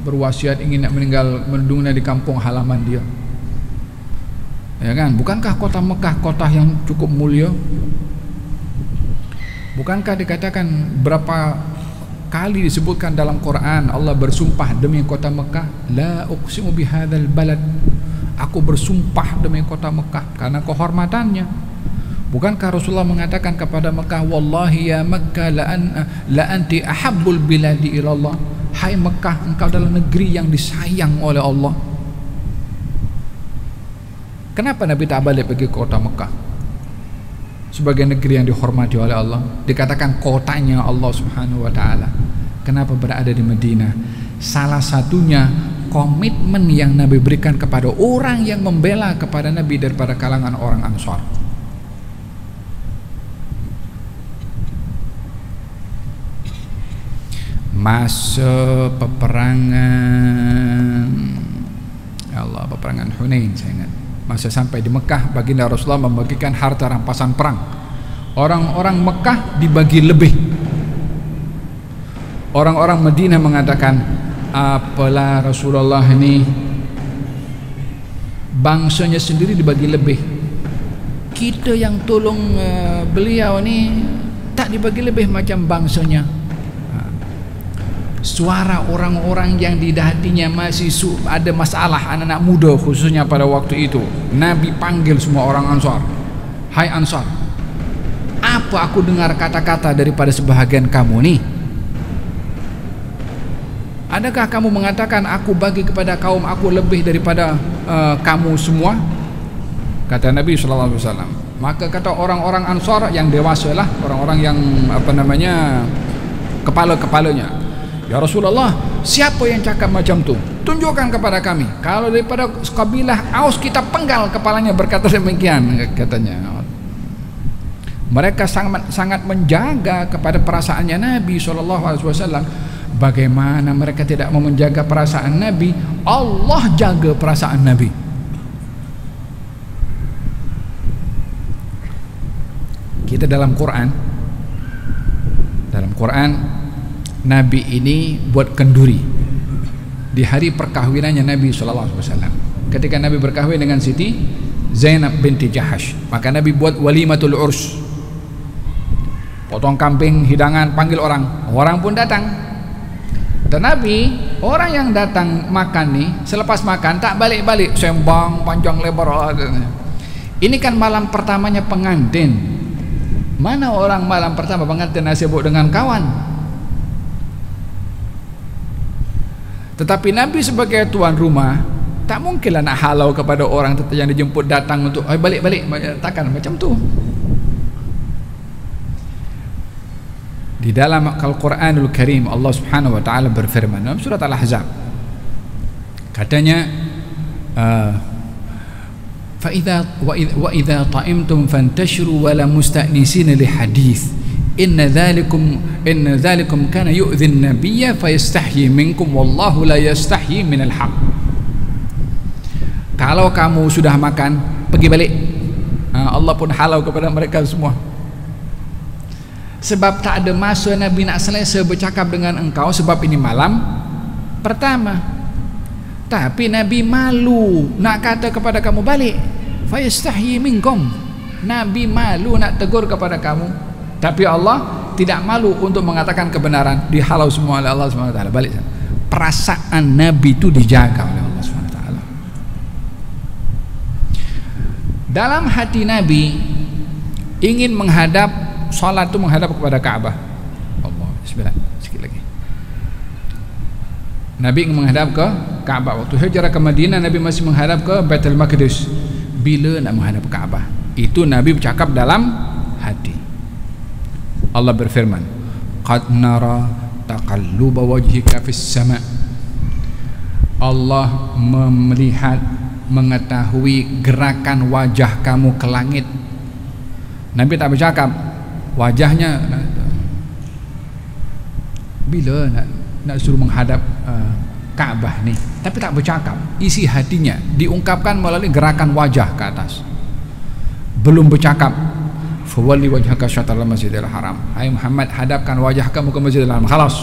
berwasiat ingin meninggal mendunia di kampung halaman dia, ya kan? Bukankah kota Mekah kota yang cukup mulia? Bukankah dikatakan berapa kali disebutkan dalam Quran, Allah bersumpah demi kota Mekah, la uqsimu bihadzal balad, aku bersumpah demi kota Mekah, karena kehormatannya. Bukankah Rasulullah mengatakan kepada Mekah, wallahi ya Makkah la anti ahabbul biladi ilallah, hai Mekah, engkau adalah negeri yang disayang oleh Allah. Kenapa Nabi tak balik pergi ke kota Mekah sebagai negeri yang dihormati oleh Allah? Dikatakan kotanya Allah Subhanahu wa ta'ala. Kenapa berada di Madinah? Salah satunya komitmen yang Nabi berikan kepada orang yang membela kepada Nabi daripada kalangan orang Ansar. Masa peperangan, ya Allah, peperangan Hunain, saya ingat. Masa sampai di Mekah, baginda Rasulullah membagikan harta rampasan perang. Orang-orang Mekah dibagi lebih. Orang-orang Madinah mengatakan, apalah Rasulullah ini bangsanya sendiri dibagi lebih, kita yang tolong beliau ini tak dibagi lebih macam bangsanya. Suara orang-orang yang di hatinya masih ada masalah, anak-anak muda khususnya pada waktu itu. Nabi panggil semua orang Ansar, hai Ansar, apa aku dengar kata-kata daripada sebahagian kamu nih? Adakah kamu mengatakan aku bagi kepada kaum aku lebih daripada kamu semua? Kata Nabi SAW. Maka kata orang-orang Ansar yang dewasa lah, orang-orang yang kepala-kepalanya, ya Rasulullah, siapa yang cakap macam tu? Tunjukkan kepada kami. Kalau daripada kabilah Aus kita penggal kepalanya, berkata demikian katanya. Mereka sangat menjaga kepada perasaannya Nabi SAW. Bagaimana mereka tidak mau menjaga perasaan Nabi? Allah jaga perasaan Nabi. Kita dalam Quran Nabi ini buat kenduri di hari perkahwinannya Nabi SAW. Ketika Nabi berkahwin dengan Siti Zainab binti Jahash, maka Nabi buat walimatul urs, potong kambing, hidangan, panggil orang pun datang. Dan Nabi, orang yang datang makan nih, selepas makan tak balik-balik, sembang panjang lebar. Ini kan malam pertamanya pengantin. Mana orang malam pertama pengantin sibuk dengan kawan? Tetapi Nabi sebagai tuan rumah tak mungkinlah nak halau kepada orang yang dijemput datang untuk balik-balik, takkan macam tu. Di dalam Al-Quranul Karim Allah Subhanahu wa taala berfirman dalam surat Al-Ahzab, katanya wa idza ta'imtum fantashiru wa la musta'nisina li hadits inna dzalikum kana yu'dhin nabiyya fayastahyi minkum wallahu la yastahyi minal haq. Kalau kamu sudah makan, pergi balik. Allah pun halau kepada mereka semua. Sebab tak ada masa Nabi nak selesa bercakap dengan engkau, sebab ini malam pertama. Tapi Nabi malu nak kata kepada kamu balik. Fayastahyi minkum. Nabi malu nak tegur kepada kamu, tapi Allah tidak malu untuk mengatakan kebenaran. Dihalau semua oleh Allah SWT. Balik sana. Perasaan Nabi itu dijaga oleh Allah SWT. Dalam hati Nabi ingin menghadap, salat itu menghadap kepada Ka'bah. Allah, bismillah, sikit lagi. Nabi ingin menghadap ke Ka'bah. Waktu hijrah ke Madinah, Nabi masih menghadap ke Baitul Maqdis. Bila nak menghadap ke Ka'bah, itu Nabi bercakap dalam hati. Allah berfirman, qad nara taqalluba wajhika fis sama'. Allah melihat, mengetahui gerakan wajah kamu ke langit. Nabi tak bercakap, wajahnya bila nak suruh menghadap Ka'bah ni, tapi tak bercakap. Isi hatinya diungkapkan melalui gerakan wajah ke atas. Belum bercakap, fawalli wajhaka syatral masjidil haram. Hai Muhammad, hadapkan wajah kamu ke Masjidil Haram. Khalas.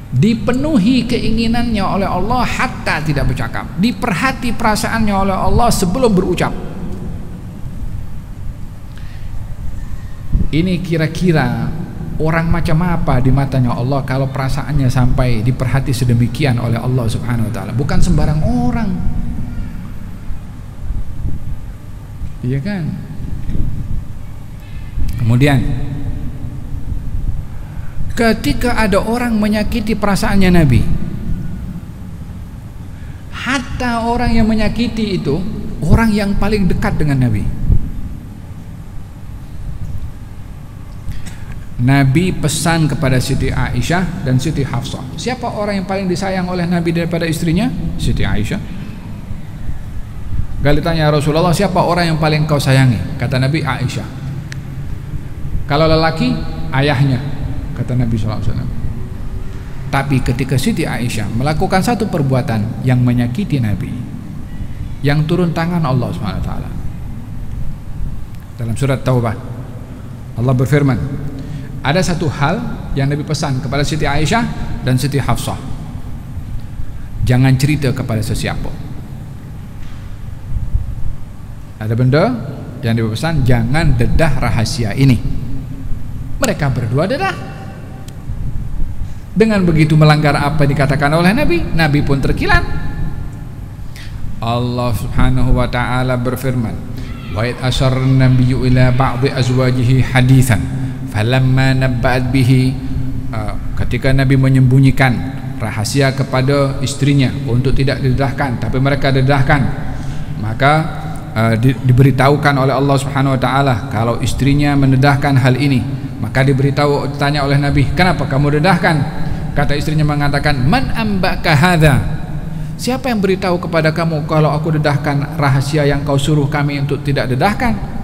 Dipenuhi keinginannya oleh Allah hatta tidak bercakap. Diperhati perasaannya oleh Allah sebelum berucap. Ini kira-kira orang macam apa di matanya Allah kalau perasaannya sampai diperhati sedemikian oleh Allah Subhanahu wa taala. Bukan sembarang orang. Iya kan? Kemudian ketika ada orang menyakiti perasaannya Nabi, hatta orang yang menyakiti itu orang yang paling dekat dengan Nabi. Nabi pesan kepada Siti Aisyah dan Siti Hafsah. Siapa orang yang paling disayang oleh Nabi daripada istrinya? Siti Aisyah. Kali tanya Rasulullah, siapa orang yang paling kau sayangi? Kata Nabi, Aisyah. Kalau lelaki, ayahnya, kata Nabi SAW. Tapi ketika Siti Aisyah melakukan satu perbuatan yang menyakiti Nabi, yang turun tangan Allah SWT. Dalam surat Taubah, Allah berfirman, ada satu hal yang Nabi pesan kepada Siti Aisyah dan Siti Hafsah, jangan cerita kepada sesiapa. Ada benda yang Nabi pesan, jangan dedah rahasia ini. Mereka berdua dedah. Dengan begitu melanggar apa yang dikatakan oleh Nabi, Nabi pun terkilat. Allah Subhanahu wa taala berfirman, wa id asyarra an-nabiyyu ila ba'dhi azwajihi haditsan falamma nabba'at bihi. Ketika Nabi menyembunyikan rahasia kepada istrinya untuk tidak didedahkan, tapi mereka dedahkan, maka diberitahukan oleh Allah Subhanahu wa taala kalau istrinya mendedahkan hal ini. Maka ditanya oleh Nabi, kenapa kamu dedahkan? Kata istrinya mengatakan, man ambaka hadza? Siapa yang beritahu kepada kamu kalau aku dedahkan rahasia yang kau suruh kami untuk tidak dedahkan?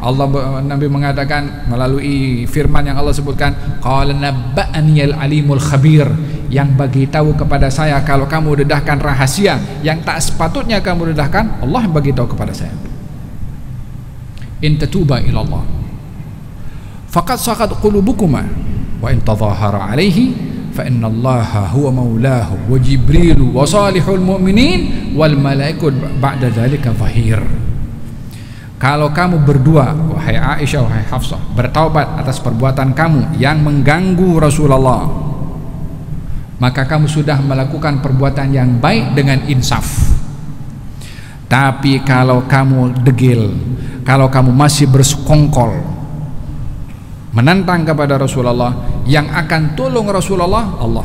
Nabi mengatakan melalui firman yang Allah sebutkan, qala nabba'aniyal alimul khabir, yang bagi tahu kepada saya kalau kamu dedahkan rahasia yang tak sepatutnya kamu dedahkan, Allah yang bagi tahu kepada saya. In tatuba ila Allah faqad saqat qulubukuma wa in tadhahara alaihi fa inna Allaha huwa maulahu wa Jibril wa salihul mu'minin wal malaikatu ba'da dzalika zahir. Kalau kamu berdua, wahai Aisyah, wahai Hafsah, bertaubat atas perbuatan kamu yang mengganggu Rasulullah, maka kamu sudah melakukan perbuatan yang baik dengan insaf. Tapi kalau kamu degil, kalau kamu masih bersekongkol menantang kepada Rasulullah, yang akan tolong Rasulullah Allah.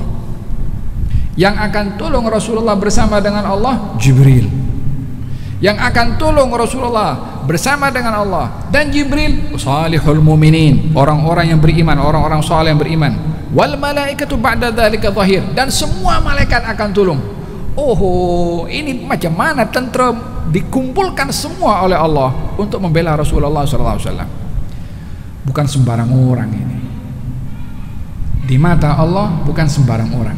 Yang akan tolong Rasulullah bersama dengan Allah Jibril. Yang akan tolong Rasulullah bersama dengan Allah dan Jibril salihul mu'minin, orang-orang yang beriman, orang-orang saleh yang beriman. Wal malaikatu ba'da dzalika zahir, dan semua malaikat akan tolong. Oh, ini macam mana tentrem dikumpulkan semua oleh Allah untuk membela Rasulullah SAW. bukan sembarang orang ini. Di mata Allah bukan sembarang orang.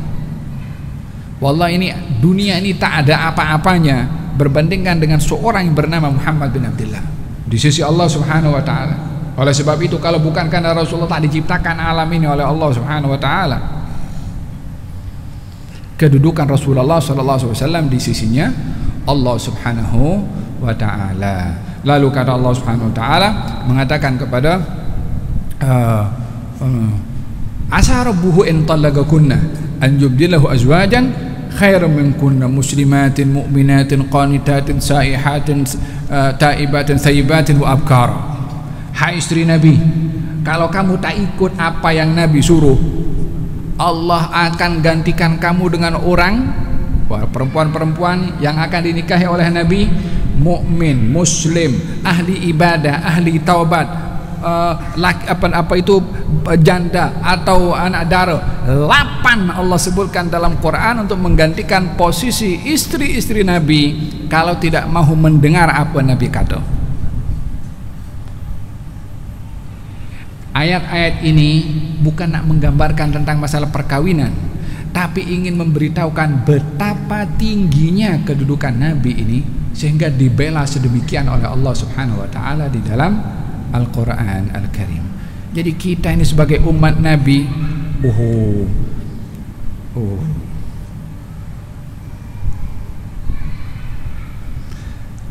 Wallah, ini dunia ini tak ada apa-apanya berbandingkan dengan seorang yang bernama Muhammad bin Abdullah di sisi Allah Subhanahu wa taala. Oleh sebab itu, kalau bukan karena Rasulullah, tak diciptakan alam ini oleh Allah Subhanahu wa taala. Kedudukan Rasulullah sallallahu alaihi wasallam di sisinya Allah Subhanahu wa taala. Lalu kata Allah Subhanahu wa taala mengatakan kepada asa rabbuhu in talaqakunna an yubdilahu azwajan khairan minkunna muslimatin mu'minatin qanitatin saihatin taibatin thayyibatin wa abkara. Hai istri Nabi, kalau kamu tak ikut apa yang Nabi suruh, Allah akan gantikan kamu dengan orang, perempuan-perempuan yang akan dinikahi oleh Nabi, mukmin, muslim, ahli ibadah, ahli taubat, janda atau anak dara. 8 Allah sebutkan dalam Quran untuk menggantikan posisi istri-istri Nabi kalau tidak mau mendengar apa Nabi kata. Ayat-ayat ini bukan nak menggambarkan tentang masalah perkawinan, tapi ingin memberitahukan betapa tingginya kedudukan Nabi ini sehingga dibela sedemikian oleh Allah Subhanahu wa taala di dalam Al-Qur'an Al-Karim. Jadi kita ini sebagai umat Nabi,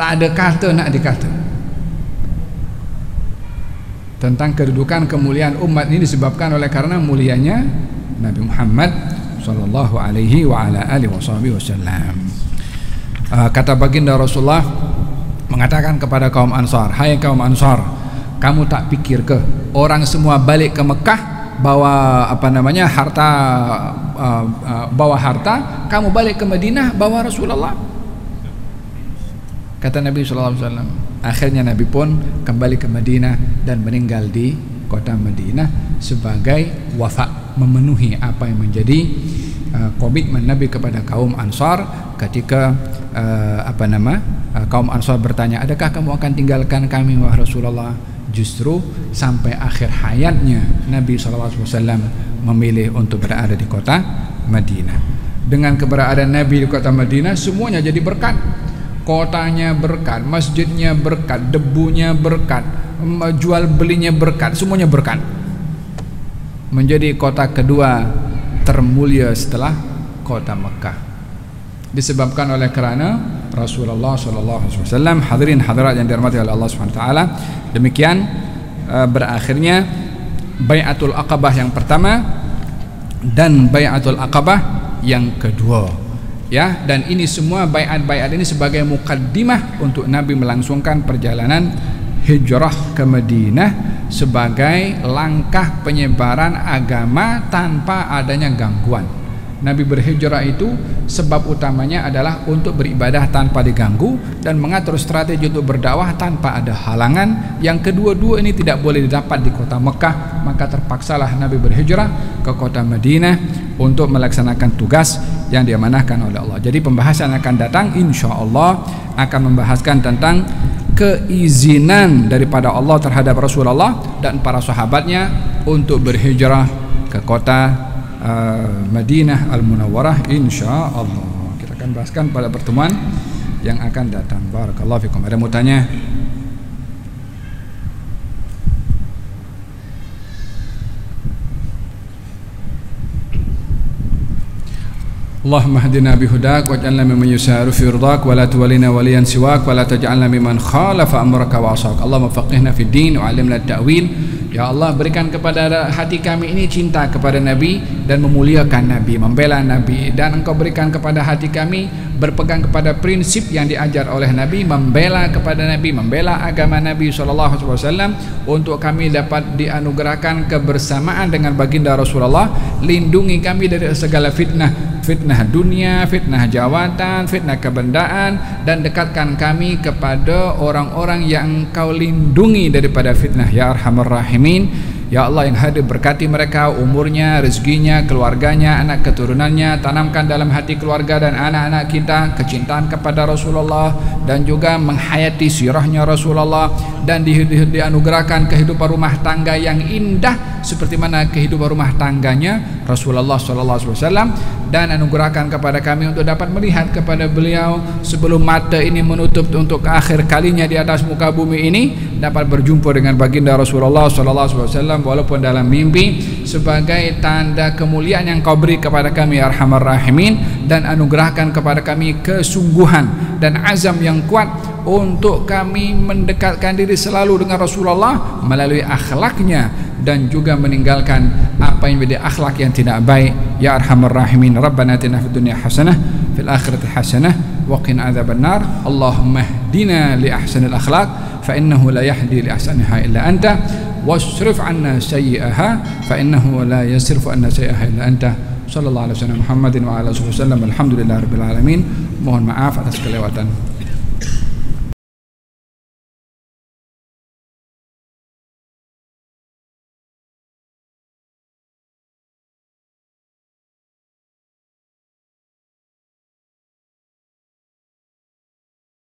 tak ada kata nak dikata tentang kedudukan kemuliaan umat ini disebabkan oleh karena mulianya Nabi Muhammad sallallahu alaihi wa ala alihi wasallam. Kata baginda Rasulullah mengatakan kepada kaum Ansar, hai kaum Ansar, kamu tak pikir ke orang semua balik ke Mekah bawa harta, bawa harta, kamu balik ke Madinah bawa Rasulullah? Kata Nabi sallallahu alaihi wasallam. Akhirnya Nabi pun kembali ke Madinah dan meninggal di kota Madinah sebagai wafa, memenuhi apa yang menjadi komitmen Nabi kepada kaum Ansar ketika kaum Ansar bertanya, adakah kamu akan tinggalkan kami wahai Rasulullah? Justru sampai akhir hayatnya Nabi SAW memilih untuk berada di kota Madinah. Dengan keberadaan Nabi di kota Madinah, semuanya jadi berkat. Kotanya berkat, masjidnya berkat, debunya berkat, jual belinya berkat, semuanya berkat. Menjadi kota kedua termulia setelah kota Mekah. Disebabkan oleh kerana Rasulullah SAW. Hadirin hadirat yang dirahmati oleh Allah SWT. Demikian berakhirnya Bai'atul Aqabah yang pertama dan Bai'atul Aqabah yang kedua. Ya, dan ini semua baiat-baiat ini sebagai mukaddimah untuk Nabi melangsungkan perjalanan hijrah ke Madinah sebagai langkah penyebaran agama tanpa adanya gangguan. Nabi berhijrah itu sebab utamanya adalah untuk beribadah tanpa diganggu dan mengatur strategi untuk berdakwah tanpa ada halangan. Yang kedua-dua ini tidak boleh didapat di kota Mekah, maka terpaksalah Nabi berhijrah ke kota Madinah untuk melaksanakan tugas yang diamanahkan oleh Allah. Jadi pembahasan akan datang insya-Allah akan membahaskan tentang keizinan daripada Allah terhadap Rasulullah dan para sahabatnya untuk berhijrah ke kota Madinah Al-Munawwarah insya-Allah. Kita akan bahaskan pada pertemuan yang akan datang. Barakallahu fikum. Ada mau tanya? Allahumma hdina bihudak waj'alna mimman yusaru fi ridaq wa la tuwallina waliyan siwak wa la taj'alna mimman khalafa amraka wa asak. Allahumma faqihna fid din wa 'allimna at-ta'wil. Ya Allah, berikan kepada hati kami ini cinta kepada Nabi dan memuliakan Nabi, membela Nabi, dan Engkau berikan kepada hati kami berpegang kepada prinsip yang diajar oleh Nabi, membela kepada Nabi, membela agama Nabi SAW, untuk kami dapat dianugerahkan kebersamaan dengan baginda Rasulullah. Lindungi kami dari segala fitnah, fitnah dunia, fitnah jawatan, fitnah kebendaan, dan dekatkan kami kepada orang-orang yang Engkau lindungi daripada fitnah, ya arhamar rahimin, Ya Allah yang hadir, berkati mereka, umurnya, rezekinya, keluarganya, anak keturunannya. Tanamkan dalam hati keluarga dan anak-anak kita kecintaan kepada Rasulullah, dan juga menghayati sirahnya Rasulullah, dan dianugerahkan kehidupan rumah tangga yang indah seperti mana kehidupan rumah tangganya Rasulullah SAW, dan anugerahkan kepada kami untuk dapat melihat kepada beliau sebelum mata ini menutup, untuk akhir kalinya di atas muka bumi ini dapat berjumpa dengan baginda Rasulullah SAW walaupun dalam mimpi, sebagai tanda kemuliaan yang kau beri kepada kami ya Arhamar Rahimin. Dan anugerahkan kepada kami kesungguhan dan azam yang kuat untuk kami mendekatkan diri selalu dengan Rasulullah melalui akhlaknya, dan juga meninggalkan apa yang menjadi akhlak yang tidak baik ya Arhamar Rahimin. Rabbana atina fid dunya hasanah fil akhirati hasanah wa qina adzabannar. Allahumma hdina li ahsanil akhlaq fa innahu la yahdi li ahsaniha illa anta, wasrif 'anna sayyi'aha fa innahu la yasrifu 'anna sayyi'aha illa anta. Sallallahu alaihi wasallam Muhammadin wa ala alihi wasallam. Alhamdulillahirabbil alamin. Mohon maaf atas kelewatan.